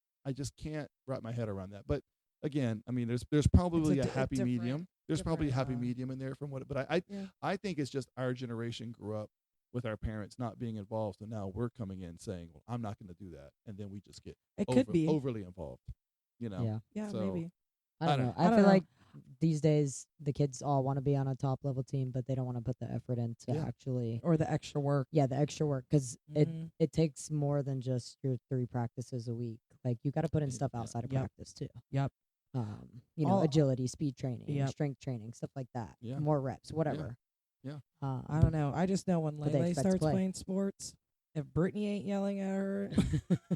can't wrap my head around that. But again, I mean, there's probably a di- happy different- medium. There's probably a happy different, medium in there from what. But I Yeah. think it's just our generation grew up with our parents not being involved, so now we're coming in saying, "Well, I'm not going to do that," and then we just get It could be. overly involved. You know. yeah. Yeah. so- Maybe. I don't know. I I don't feel know. like these days the kids all want to be on a top level team, but they don't want to put the effort into Yeah. actually, Or the extra work. the extra work, because Mhm. it takes more than just your 3 practices a week. Like, you got to put in stuff Yeah. outside of Yep. practice too. Yep. You know, All- agility, speed training, Yep. strength training, stuff like that. Yeah. More reps, whatever. Yeah. I don't know. I just know when But they Lele expect to starts play. playing sports, if Brittany ain't yelling at her,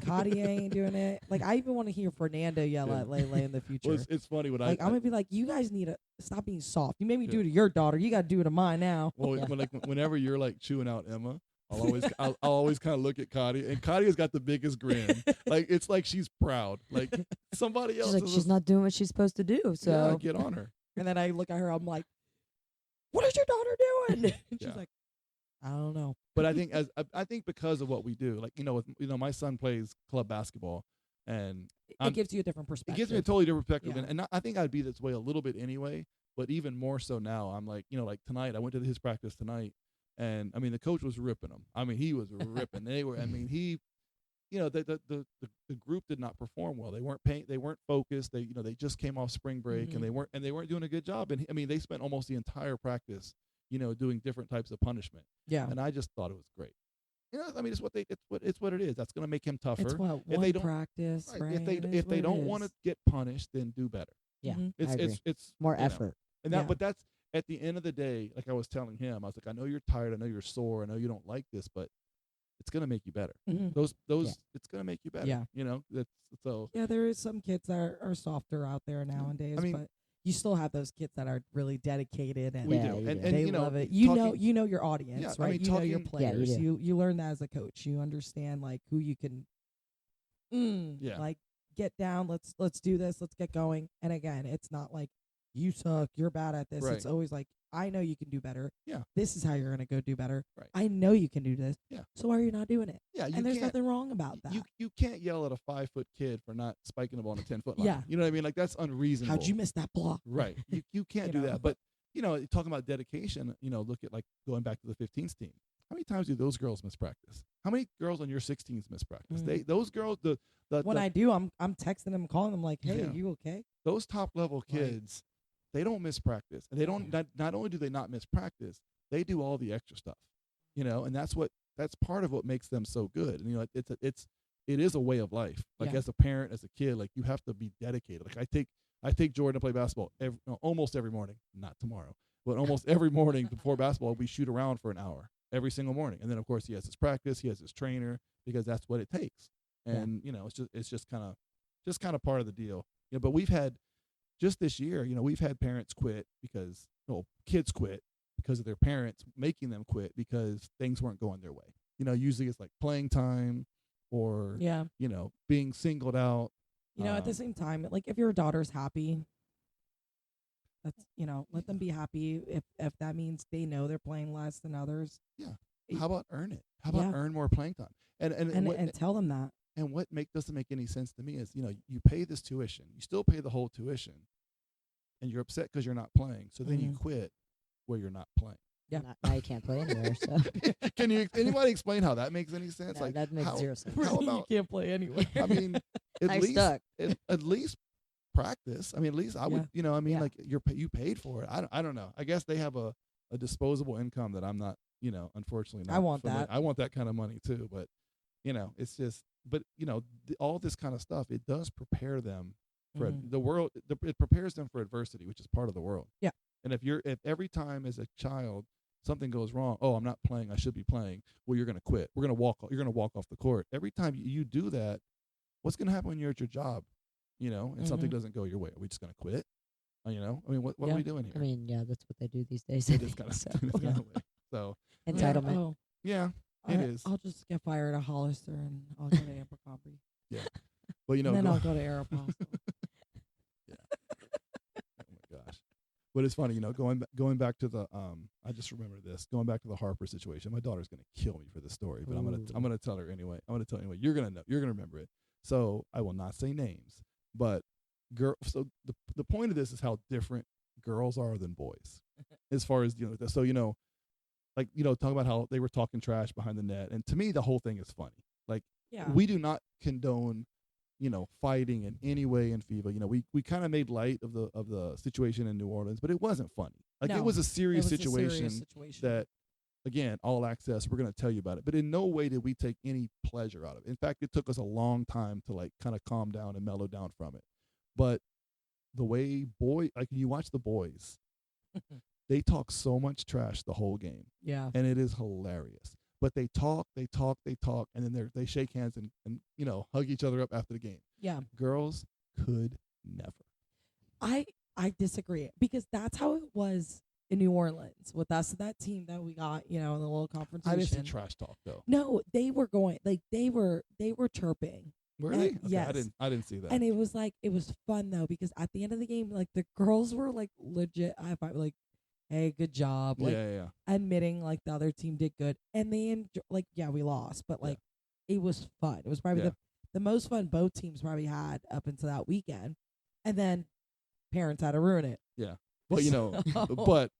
Katia ain't doing it. Like, I even want to hear Fernando yell Yeah. at Lele in the future. Well, it's funny when Like, I I'm gonna be like, you guys need to stop being soft. You made me do Yeah. it to your daughter. You got to do it to mine now. well, Yeah. whenever you're like chewing out Emma, I'll always kind of look at Katia, and Katia's got the biggest grin. Like it's like she's proud. Like somebody else She's like, is she's not doing what she's supposed to do. yeah, So get on her. And then I look at her. I'm like, what is your daughter doing? And she's Yeah. like, I don't know. But I think I think because of what we do, like my son plays club basketball, and It gives you a different it perspective. gives me a totally different perspective. Yeah. And I think I'd be this way a little bit anyway, but even more so now. I'm like, like tonight, I went to his practice tonight, and I mean, the coach was ripping him. I mean, he was ripping. They were. I mean, the group did not perform well. They weren't focused. They just came off spring break, and they weren't doing a good job. And I mean, they spent almost the entire practice, doing different types of punishment. Yeah. And I just thought it was great. I mean, it's what it is. That's going to make him tougher. It's what If one they don't- practice, Right. right? If It is they what it don't want to is. get punished, then do better. yeah, Mhm. It's I agree. it's More you know. effort. And Yeah. but that's at the end of the day, like I was telling him, I was like, I know you're tired, I know you're sore, I know you don't like this, but it's gonna make you better. Mhm. Those Yeah. it's gonna make you better. Yeah. That's so Yeah, there is some kids that are softer out there nowadays, I mean- but you still have those kids that are really dedicated and we Yeah, do. you And do. and they you love know, it. talking- You know your audience, Yeah, I right? mean, You know your talking- Yeah, you players. do. You learn that as a coach. You understand like who you can Yeah. like get down, let's do this, let's get going. And again, it's not like you suck, you're bad at this. Right. It's always like, I know you can do better. Yeah. This is how you're gonna go do better. Right. I know you can do this. Yeah. So why are you not doing it? Yeah, you And there's can't nothing wrong about that. you can't yell at a 5-foot kid for not spiking the ball on a 10-foot line. Yeah. You know what I mean? Like that's unreasonable. How'd you miss that block? Right. You can't You do know, that. But talking about dedication, look at like going back to the 15s team. How many times do those girls miss practice? How many girls on your 16s miss practice? Mhm. Those girls, When I do, I'm texting them, calling them like, "Hey, Yeah. you okay?" those top level kids, they don't miss practice, and they don't. Not only do they not miss practice, they do all the extra stuff, and that's part of what makes them so good. And it is a way of life. Like, Yeah. as a parent, as a kid, like, you have to be dedicated. Like, I take Jordan to play basketball almost every morning. Not tomorrow, but almost every morning before basketball, we shoot around for an hour every single morning. And then, of course, he has his practice, he has his trainer, because that's what it takes. And it's just kind of part of the deal. But we've had, just this year, we've had parents quit because kids quit because of their parents making them quit because things weren't going their way. Usually it's like playing time or Yeah. being singled out. At the same time, like, if your daughter's happy, that's, let them be happy. If that means they know they're playing less than others. Yeah. How about earn it? How about earn more playing time? And tell them that. And what doesn't make any sense to me is, you pay this tuition, you still pay the whole tuition, and you're upset because you're not playing. So then you quit where you're not playing. Yeah. Now you can't play anywhere. So Can anybody explain how that makes any sense? no, Like, that makes how- zero sense. how You about, can't play anywhere. I mean, Now you're stuck. at least practice. I mean, at least I would, Yeah. like, you paid for it. I don't know. I guess they have a disposable income that I'm not, unfortunately not. I want that. I want that kind of money too, but it's just, but all this kind of stuff, it does prepare them for Mhm. the world. It prepares them for adversity, which is part of the world. Yeah. And if every time as a child something goes wrong, oh, I'm not playing, I should be playing. Well, you're gonna quit. You're gonna walk off the court. Every time you do that, what's gonna happen when you're at your job? And something Mhm. doesn't go your way. Are we just gonna quit? I mean, what Yeah. are we doing here? I mean, yeah, that's what they do these days. It is kind of So, Yeah. So entitlement. Oh, yeah, it is. I'll just get fired at Hollister and I'll go to Abercrombie. But And then go- I'll go to Aeropostale. oh my gosh. But it's funny, going back to the I just remember this, going back to the Harper situation. My daughter's gonna kill me for this story, but I'm gonna tell her anyway. I'm gonna tell her anyway. You're gonna know. You're gonna remember it. So I will not say names, but so the point of this is how different girls are than boys, as far as so like talking about how they were talking trash behind the net, and to me the whole thing is funny. Like, Yeah. we do not condone fighting in any way in FEVA. We kind of made light of the situation in New Orleans, but it wasn't funny. Like, it No, was a serious It was a situation serious situation. that, again, all access, we're going to tell you about it. But in no way did we take any pleasure out of it. In fact, it took us a long time to, like, kind of calm down and mellow down from it. But the way you watch the boys, they talk so much trash the whole game, Yeah. and it is hilarious. But they talk, and then they shake hands and hug each other up after the game. Yeah. Girls could never. I disagree, because that's how it was in New Orleans with us, that team that we got, in the little confrontation. I didn't see trash talk though. No, they were going, like, they were chirping. Were And they? Okay, yes. I didn't see that. And it was like, it was fun though, because at the end of the game, like, the girls were like legit high five, like, hey, good job. Like, yeah. admitting like the other team did good, and they like, yeah, we lost, but like, it was fun. It was probably the most fun both teams probably had up until that weekend, and then parents had to ruin it. Yeah. Well, but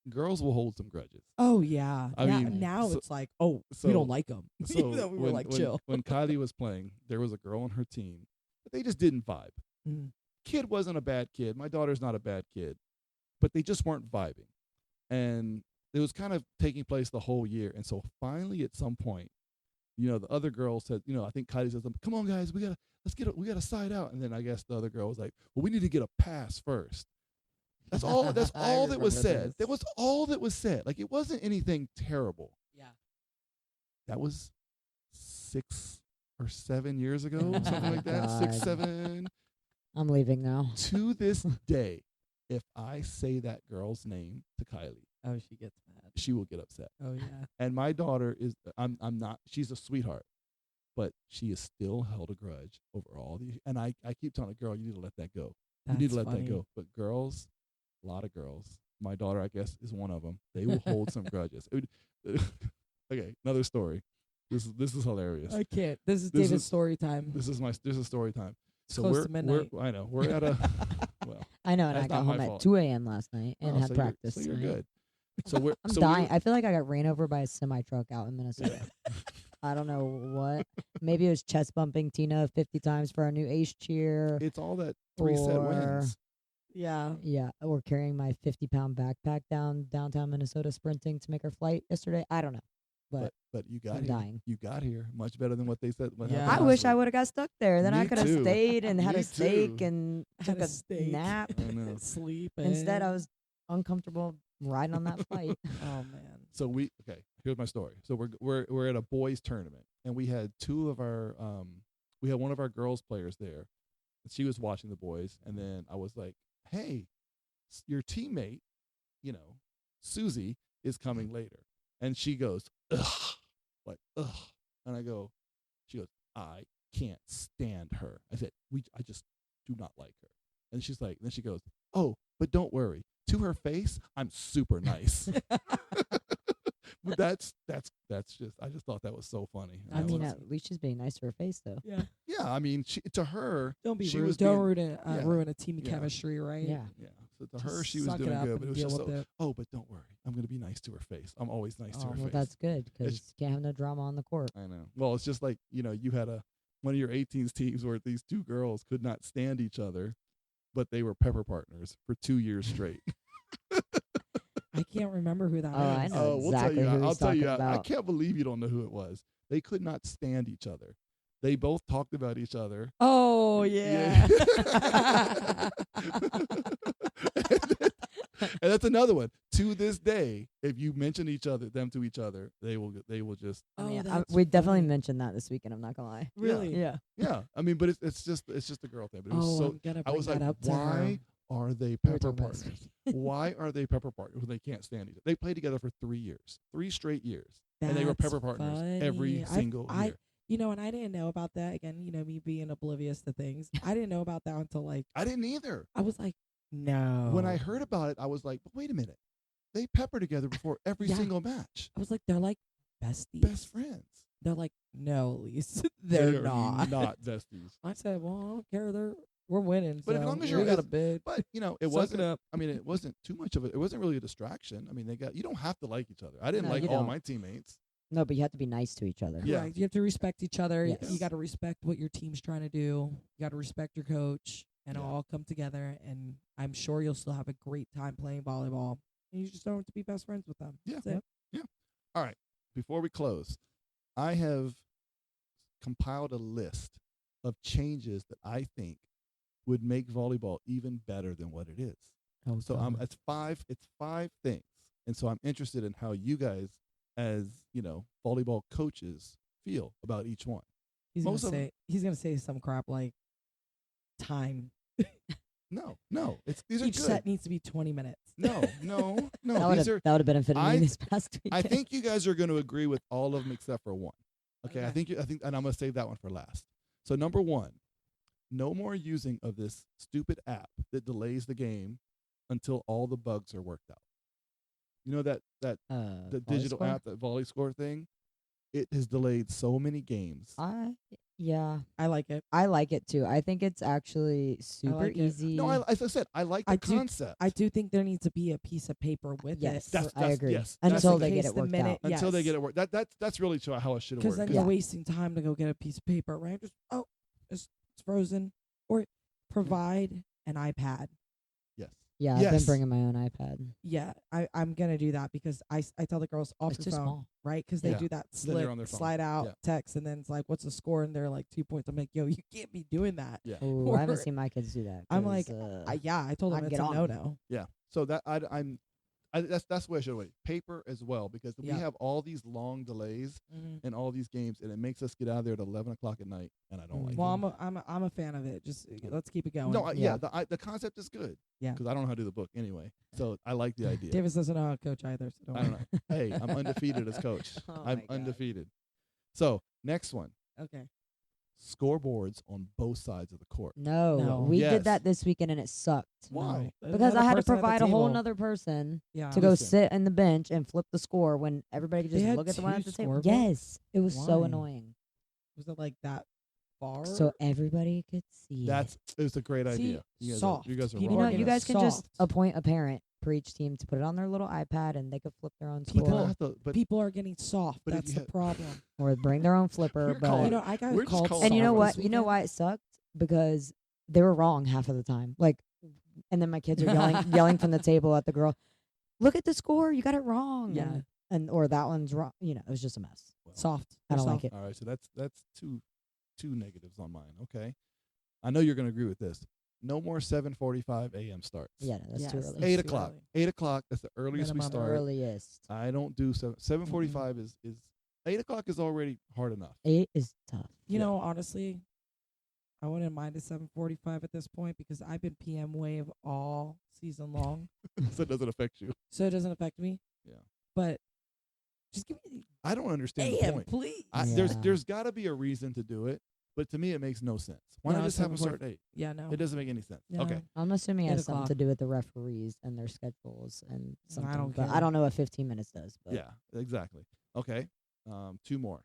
girls will hold some grudges. Oh yeah. I mean, now so- it's like, oh, so- we don't like them. So Even though we were like, chill. when Kylie was playing, there was a girl on her team, but they just didn't vibe. Mm. Kid wasn't a bad kid. My daughter's not a bad kid, but they just weren't vibing. And it was kind of taking place the whole year. And so finally, at some point, the other girl said, I think Kylie said, "Come on, guys, we gotta side out." And then I guess the other girl was like, "Well, we need to get a pass first." That's all. That's I all that was remember said. this. That was all that was said. Like, it wasn't anything terrible. Yeah. That was 6 or 7 years ago, something like that. God. 6, 7. I'm leaving now. To this day, if I say that girl's name to Kylie, Oh, she gets mad. she will get upset. Oh yeah. And my daughter is, I'm not, she's a sweetheart, but she is still held a grudge over all the, and I keep telling her, girl, you need to let that go. You need to let that go. But girls, a lot of girls, my daughter, I guess, is one of them. They will hold some grudges. Okay, another story. This is hilarious. I can't. This is This David's is- story time. This is story time. So Close to midnight. I know we're at a well. I know, and That's I got not my home at fault. 2 a.m. last night and Oh, had so practice. You're tonight. good. So we're I'm so dying. I feel like I got ran over by a semi truck out in Minnesota. I don't know what. Maybe it was chest bumping Tina 50 times for our new Ace cheer. It's all that 3 set wins. Yeah. Yeah, or carrying my 50-pound backpack downtown Minnesota sprinting to make our flight yesterday. I don't know. But you got I'm here. dying. You got here much better than what they said. What Yeah. happened I last wish I week. would have got stuck there. Then I Me could have too. stayed and had Me a steak too. and Had took a a steak. nap. I know. Sleep. Instead, I was uncomfortable riding on that flight. Oh man. So here's my story. So we're at a boys tournament, and we had one of our girls players there. She was watching the boys, and then I was like, "Hey, your teammate, Susie is coming later," and she goes, "Ugh," like ugh, and she goes, "I can't stand her." I said, I just do not like her," and she's like, then she goes, "Oh, but don't worry. To her face, I'm super nice." But that's just I just thought that was so funny. I mean, at least she's being nice to her face, though. Yeah. yeah, I mean, to her, Don't be she rude. was Don't being- ruin a team Yeah. chemistry, right? Yeah. yeah. So to her, Just she was suck it doing up good, and but it was deal just with so. it. Oh, but don't worry, I'm gonna be nice to her face. I'm always nice to Oh, her Well, face. that's good because you can't have no drama on the court. I know. Well, it's just like you had one of your 18s teams where these two girls could not stand each other, but they were pepper partners for 2 years straight. I can't remember who that Oh, I is. know. We'll exactly tell you. who I'll he's tell you. talking I about. can't believe you don't know who it was. They could not stand each other. They both talked about each other. Oh yeah. And that's another one. To this day, if you mention them to each other, they will just I Oh, mean, that's we definitely funny. mentioned that this weekend. I'm not gonna lie. Really? Yeah. yeah. I mean, but it's just a girl thing. But it was Oh, so. I'm gonna I bring was that like, up to her. why are they We were pepper talking about this partners? Why are they pepper partners when they can't stand each other? They played together for 3 years, 3 straight years, and they were That's pepper partners every funny. single year. And I didn't know about that. Again, me being oblivious to things. I didn't know about that until like I didn't either. I was like, no. When I heard about it, I was like, but wait a minute. They pepper together before every Yeah. single match. I was like, they're like besties. Best friends. They're like, no, Elise, They they're are not. not besties. I said, well, I don't care. We're winning. But as so long as we you're got a as- bid. But it Suck it wasn't. up. I mean, it wasn't too much of it. It wasn't really a distraction. I mean, you don't have to like each other. I didn't No, like you all don't. my teammates. No, but you have to be nice to each other. Yeah. Correct. You have to respect each other. Yes. You got to respect what your team's trying to do. You got to respect your coach, and Yeah. it'll all come together. And I'm sure you'll still have a great time playing volleyball. And you just don't have to be best friends with them. Yeah. That's it. All right. Before we close, I have compiled a list of changes that I think would make volleyball even better than what it is. Oh, So it's five things. And so I'm interested in how you guys as, volleyball coaches feel about each one. he's most gonna of say he's gonna say some crap like time. No. These are Each good. set needs to be 20 minutes. No. That would These have are that would have benefited I- me this past week. I think you guys are going to agree with all of them except for one. Okay, I Okay. think and I'm going to save that one for last. So number 1, no more using of this stupid app that delays the game until all the bugs are worked out. You know that the Volley digital score? app, that volley score thing, it has delayed so many games. Yeah, I like it. I like it too. I think it's actually super like it. easy. No, as I said, I like the I do- concept. I do think there needs to be a piece of paper with Yes. it. That's- I agree. yes, that's Until the they case. get it worked out. Until they get it worked. That's really how it should have Because worked. then Yeah. you're wasting time to go get a piece of paper, right? Just it's frozen. Or provide an iPad. Yes. Yeah, I've Yes. been bringing my own iPad. Yeah, I'm gonna do that because I tell the girls off It's your too phone, small. right? Because they Yeah. do that Then they're on their phone. slide out Yeah. text, and then it's like, what's the score? And they're like 2 points. I'm like, yo, you can't be doing that. Yeah. Oh, I haven't Or- seen my kids do that. I'm like, 'cause, I told them I'd it's get a on no it. no. Yeah. So that that's where I should have waited. Paper as well, because we Yeah. have all these long delays in all these games, and it makes us get out of there at 11 o'clock at night, and I don't like Well, it. I'm a fan of it. Just let's keep it going. No, Yeah. the concept is good. Yeah. Because I don't know how to do the book anyway, so I like the idea. Davis doesn't know how to coach either. So don't I don't worry. know. Hey, I'm undefeated as coach. Oh I'm my God. undefeated. So next one, Okay. scoreboards on both sides of the court. No. we Yes. did that this weekend and it sucked. Why? No. Because I Another had to person at the provide a whole table. nother person Yeah. to go Listen. sit in the bench and flip the score when everybody could They just had look at the one at two the table. scoreboards? Yes, it was so Why? annoying. Was it like that far? So everybody could see. It was a great See, idea. You guys soft. are People you wrong. know, are you getting guys can just soft. appoint a parent per each team to put it on their little iPad and they could flip their own People- score People are getting soft. but if That's you the ha- problem. or bring their own flipper. You're But calling You know, I got We're just called calling and you know soft what? this You know weekend. why it sucked? Because they were wrong half of the time. Like, and then my kids are yelling from the table at the girl. Look at the score. You got it wrong. Yeah. And or that one's wrong. You know, it was just a mess. Well, Soft. I They're don't like soft. it. All right, so that's two negatives on mine. Okay, I know you're going to agree with this. No more 7:45 a.m. starts. Yeah, no, that's too Yes. early. 8 o'clock. early. 8 o'clock. That's the earliest we Minimum. start. Earliest. I don't do 7:45 is 8 o'clock is already hard enough. 8 is tough. You Yeah. know, honestly, I wouldn't mind a 7:45 at this point because I've been PM wave all season long, So it doesn't affect you. so it doesn't affect me. Yeah. But just give me I don't understand the the AM, point. please. Yeah. There's got to be a reason to do it, but to me it makes no sense. Why No, not just have them 7:45 start at 8? Yeah, no. It doesn't make any sense. No. Okay. I'm assuming it 8 has something o'clock. to do with the referees and their schedules and something. don't but care. I don't know what 15 minutes does. But Yeah, exactly. Okay. Two more.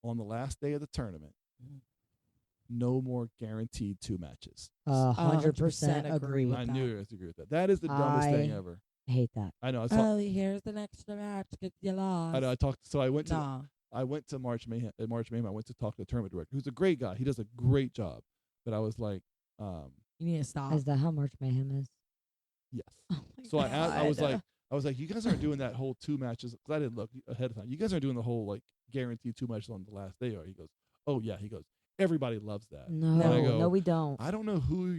On the last day of the tournament, Mhm. no more guaranteed 2 matches. 100% agree. with I that. knew you had to agree with that. That is the dumbest thing I- ever. Hate that. I know. Here's the next match. Get you lost. I know. I talked. So I went to Nah. March Mayhem. At March Mayhem, I went to talk to the tournament director, who's a great guy. He does a great job. But I was like, You need to stop. Is that how March Mayhem is? yes. Oh my So I asked, I God. was like, you guys aren't doing that whole 2 matches because I didn't look ahead of time. You guys aren't doing the whole like guaranteed 2 matches on the last day, or he goes, oh yeah, he goes, everybody loves that. No, And I go, no, we don't. I don't know who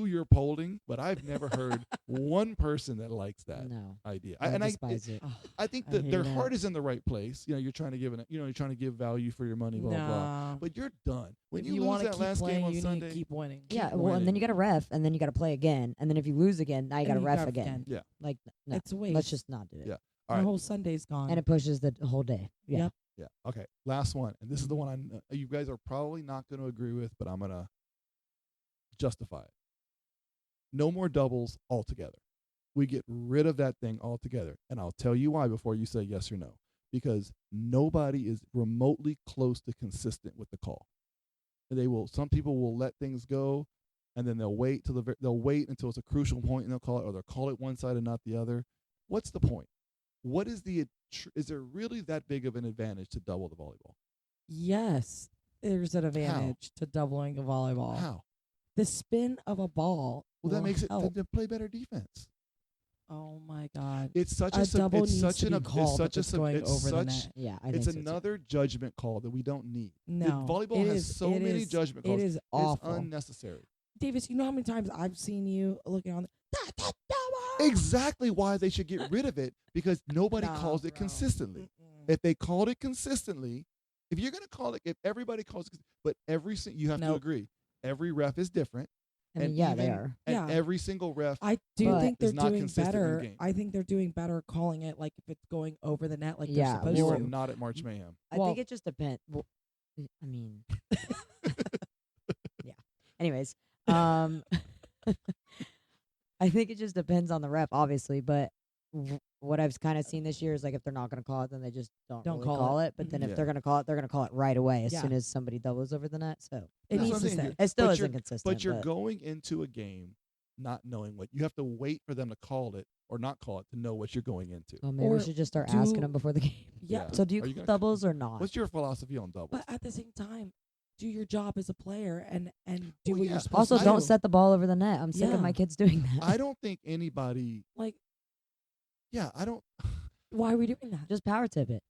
you're polling, but I've never heard one person that likes that No, idea. I And despise it. I think I that hate their that. heart is in the right place. You know, you're trying to give value for your money, blah blah. blah. No. But you're done when if you, want lose to that keep last playing, game on you Sunday. need to keep winning. Yeah, keep well, and then winning. you got to ref, and then you got to play again, and then if you lose again, now you got to And you ref gotta again. Yeah. Like, no, It's a waste. let's just not do it. Yeah. The All right. whole Sunday's gone. And it pushes the whole day. Yeah. Yep. Yeah. Okay. Last one, and this is the one you guys are probably not going to agree with, but I'm gonna justify it. No more doubles altogether. We get rid of that thing altogether, and I'll tell you why before you say yes or no. Because nobody is remotely close to consistent with the call. Some people will let things go, and then they'll wait until it's a crucial point, and they'll call it, or they'll call it one side and not the other. What's the point? What is is there really that big of an advantage to double the volleyball? yes, there's an advantage to doubling a volleyball. How? The spin of a ball. Well, that will makes it help. to play better defense. Oh my God. It's such A double it's needs such to an be it's called such if it's going it's over the such net. Yeah, I it's think so, too. another judgment call that we don't need. No. Volleyball it has is- so it many is- judgment It calls. is It's awful. unnecessary. Davis, you know how many times I've seen you looking on the double? Exactly why they should get rid of it, because nobody Nah, calls it bro. consistently. Mm-mm. If they called it consistently, if you're gonna call it, if everybody calls it, but you have to Nope. agree, every ref is different. I mean, and yeah, they even- are. And Yeah. every single ref, I do But think is they're not doing consistent in better. game. I think they're doing better calling it like if it's going over the net like Yeah, they're supposed you are to. not at March Mayhem. I Well- think it just depends. Well, I mean, yeah. Anyways, I think it just depends on the rep, obviously. But what I've kind of seen this year is like if they're not going to call it, then they just don't really call call it. it. But then Mhm. if Yeah. they're going to call it, they're going to call it right away as Yeah. soon as somebody doubles over the net. So It That's needs what to I'm saying. stay. it still But isn't you're- consistent. But you're going into a game not knowing what you have to wait for them to call it or not call it to know what you're going into. well, maybe or we should just start do- asking them before the game. Yeah. So do you Are you call gonna- doubles or not? What's your philosophy on doubles? But at the same time, do your job as a player and do Well, what yeah. you're supposed Also, to don't do. set the ball over the net. I'm sick Yeah. of my kids doing that. I don't think anybody. Like, Yeah, I don't. why are we doing that? Just power tip it.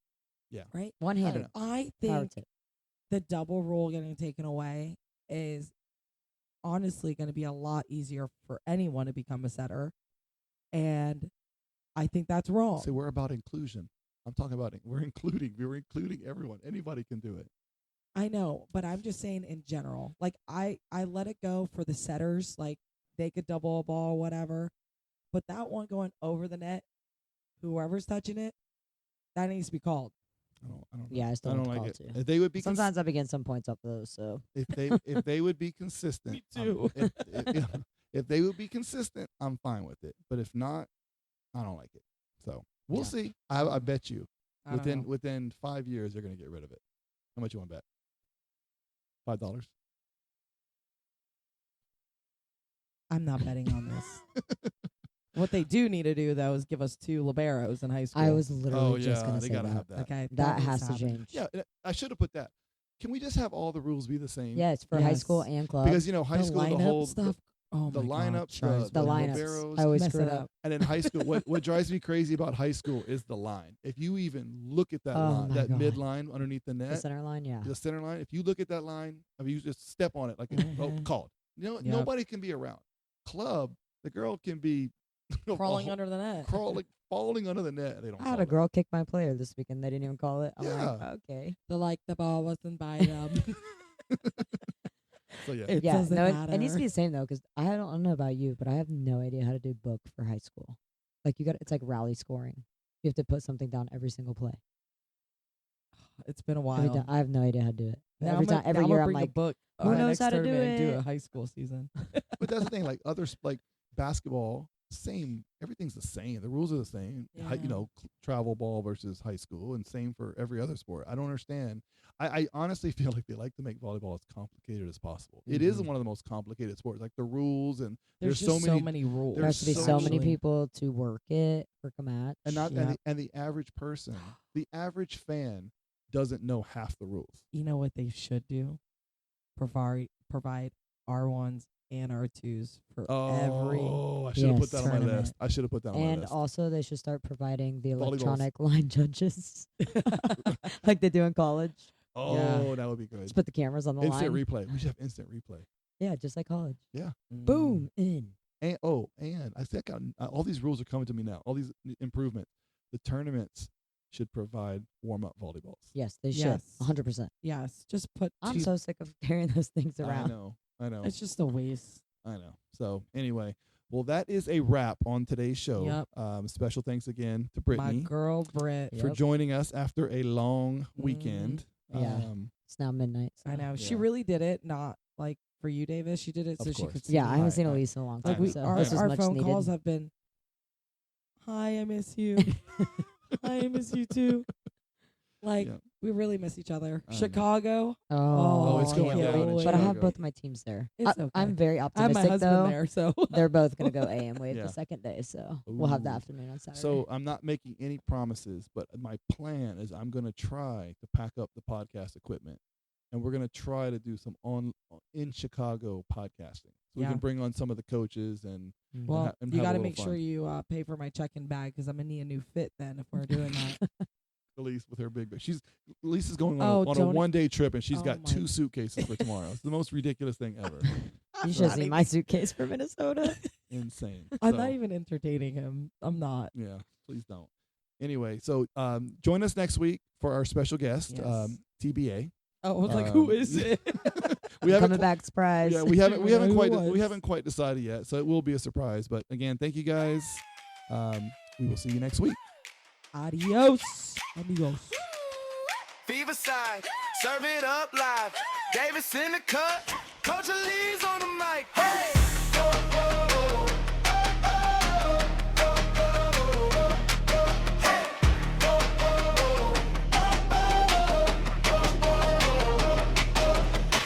Right? One I handed. don't I Power think tip. the double rule getting taken away is honestly going to be a lot easier for anyone to become a setter. And I think that's wrong. Say we're about inclusion. I'm talking about we're including everyone. Anybody can do it. I know, but I'm just saying in general. Like I let it go for the setters, like they could double a ball or whatever. But that one going over the net, whoever's touching it, that needs to be called. I don't know. Yeah, I still I don't want to like call it. too. If they would be Sometimes I be getting some points off those. So if they would be consistent. Me too. If they would be consistent, I'm fine with it. But if not, I don't like it. So we'll Yeah. see. I bet you I don't know. within 5 years they're gonna get rid of it. How much you want to bet? $5. I'm not betting on this. What they do need to do though is give us 2 liberos in high school. I was literally just yeah, gonna they say gotta that. have that. Okay, That needs has to happen. change. Yeah, I should have put that. Can we just have all the rules be the same? Yeah, it's for high school Yes. and club. Because high school, the lineup whole stuff. Oh the my God, lineups, drives the me lineups. nuts. liberos, I always Mess screw it it up. up. and in high school, what drives me crazy about high school is the line. If you even look at that Oh line, my that God. mid line underneath the The net, center line, yeah. the center line, if you look at that line, you just step on it like called. Yep. Nobody can be around. Club, the girl can be Crawling under the net. falling under the net. They don't. I had call a it. girl kick my player this weekend. They didn't even call it. I'm like, Yeah. okay. The ball wasn't by them. So yeah, It Yeah, doesn't no, matter. it needs to be the same though, because I don't know about you, but I have no idea how to do book for high school. Like it's like rally scoring. You have to put something down every single play. It's been a Every while. ti- I have no idea how to do it. Now every I'm time, every now year, I'm I'm bring like, a book. who knows next how to do tournament and do it? a high school season. but that's the thing. Like others, like basketball, same. Everything's the same. The rules are the same. Yeah. Travel ball versus high school, and same for every other sport. I don't understand. I honestly feel like they like to make volleyball as complicated as possible. It is Mhm. one of the most complicated sports. Like the rules, and There's so just many rules. There has to be there's so so many Actually. people to work it, work a match. and not Yep. and the average person, the average fan doesn't know half the rules. You know what they should do? Provide R1s and R2s for every. Oh, I should have put Yes, that on my tournament. list. I should have put that on my And list. also, they should start providing the Volleyballs. electronic line judges, like they do in college. Oh, that would be good. Just put the cameras on the Instant line. replay. We should have instant replay. Yeah, just like college. Mm. Boom, in. And I think all these rules are coming to me now. All these improvements. The tournaments should provide warm-up volleyballs. Yes, they should. Yes. 100%. Yes, just put. I'm two- so sick of carrying those things around. I know. It's just a waste. I know. So anyway, well, that is a wrap on today's show. Yep. Special thanks again to My Brittany girl Britt. for Yep. joining us after a long weekend. Yeah. It's now midnight. So. I know she Yeah. really did it. Not like for you, Davis. She did it Of so she course. could see. Yeah, I haven't seen I- Elise in a long I Like time. know. we, So our, this was our much phone needed. calls have been. Hi, I miss you. Hi, I miss you too. Like Yeah. we really miss each other. I know. Chicago. Oh, it's I going can't down in wait. But I have Chicago. both my teams there. It's okay. I'm very I have optimistic my husband though. there, so They're both gonna go AM wave Yeah. the second day, so we'll have the Ooh. afternoon on Saturday. So I'm not making any promises, but my plan is I'm going to try to pack up the podcast equipment, and we're going to try to do some in Chicago podcasting. So we Yeah. can bring on some of the coaches and Mhm. well, and you have a got to little make sure fun. you pay for my check-in bag because I'm gonna need a new fit then if we're doing that. Elise with her big bag. Elise is going Oh, on a don't- 1-day trip, and she's Oh got my- 2 suitcases for tomorrow. It's the most ridiculous thing ever. You should see my suitcase for Minnesota. Insane. I'm So, not even entertaining him. I'm not. Yeah, please don't. Anyway, so join us next week for our special guest, Yes. TBA. Oh, I was like, who Um, is it? We haven't Coming back surprise. Yeah, we haven't Who was? quite decided yet, so it will be a surprise. But again, thank you guys. We will see you next week. Adios, amigos. FEVA side, serve it up live. Davis in the cut, Coach Lee's on the mic. Hey!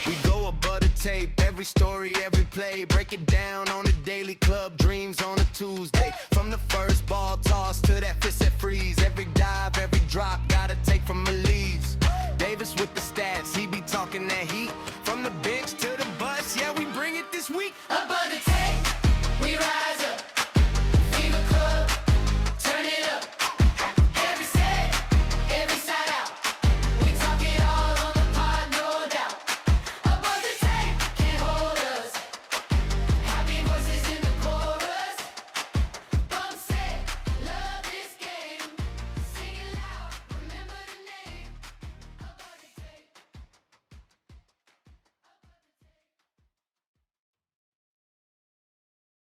We go above the tape, every story, every play, break it down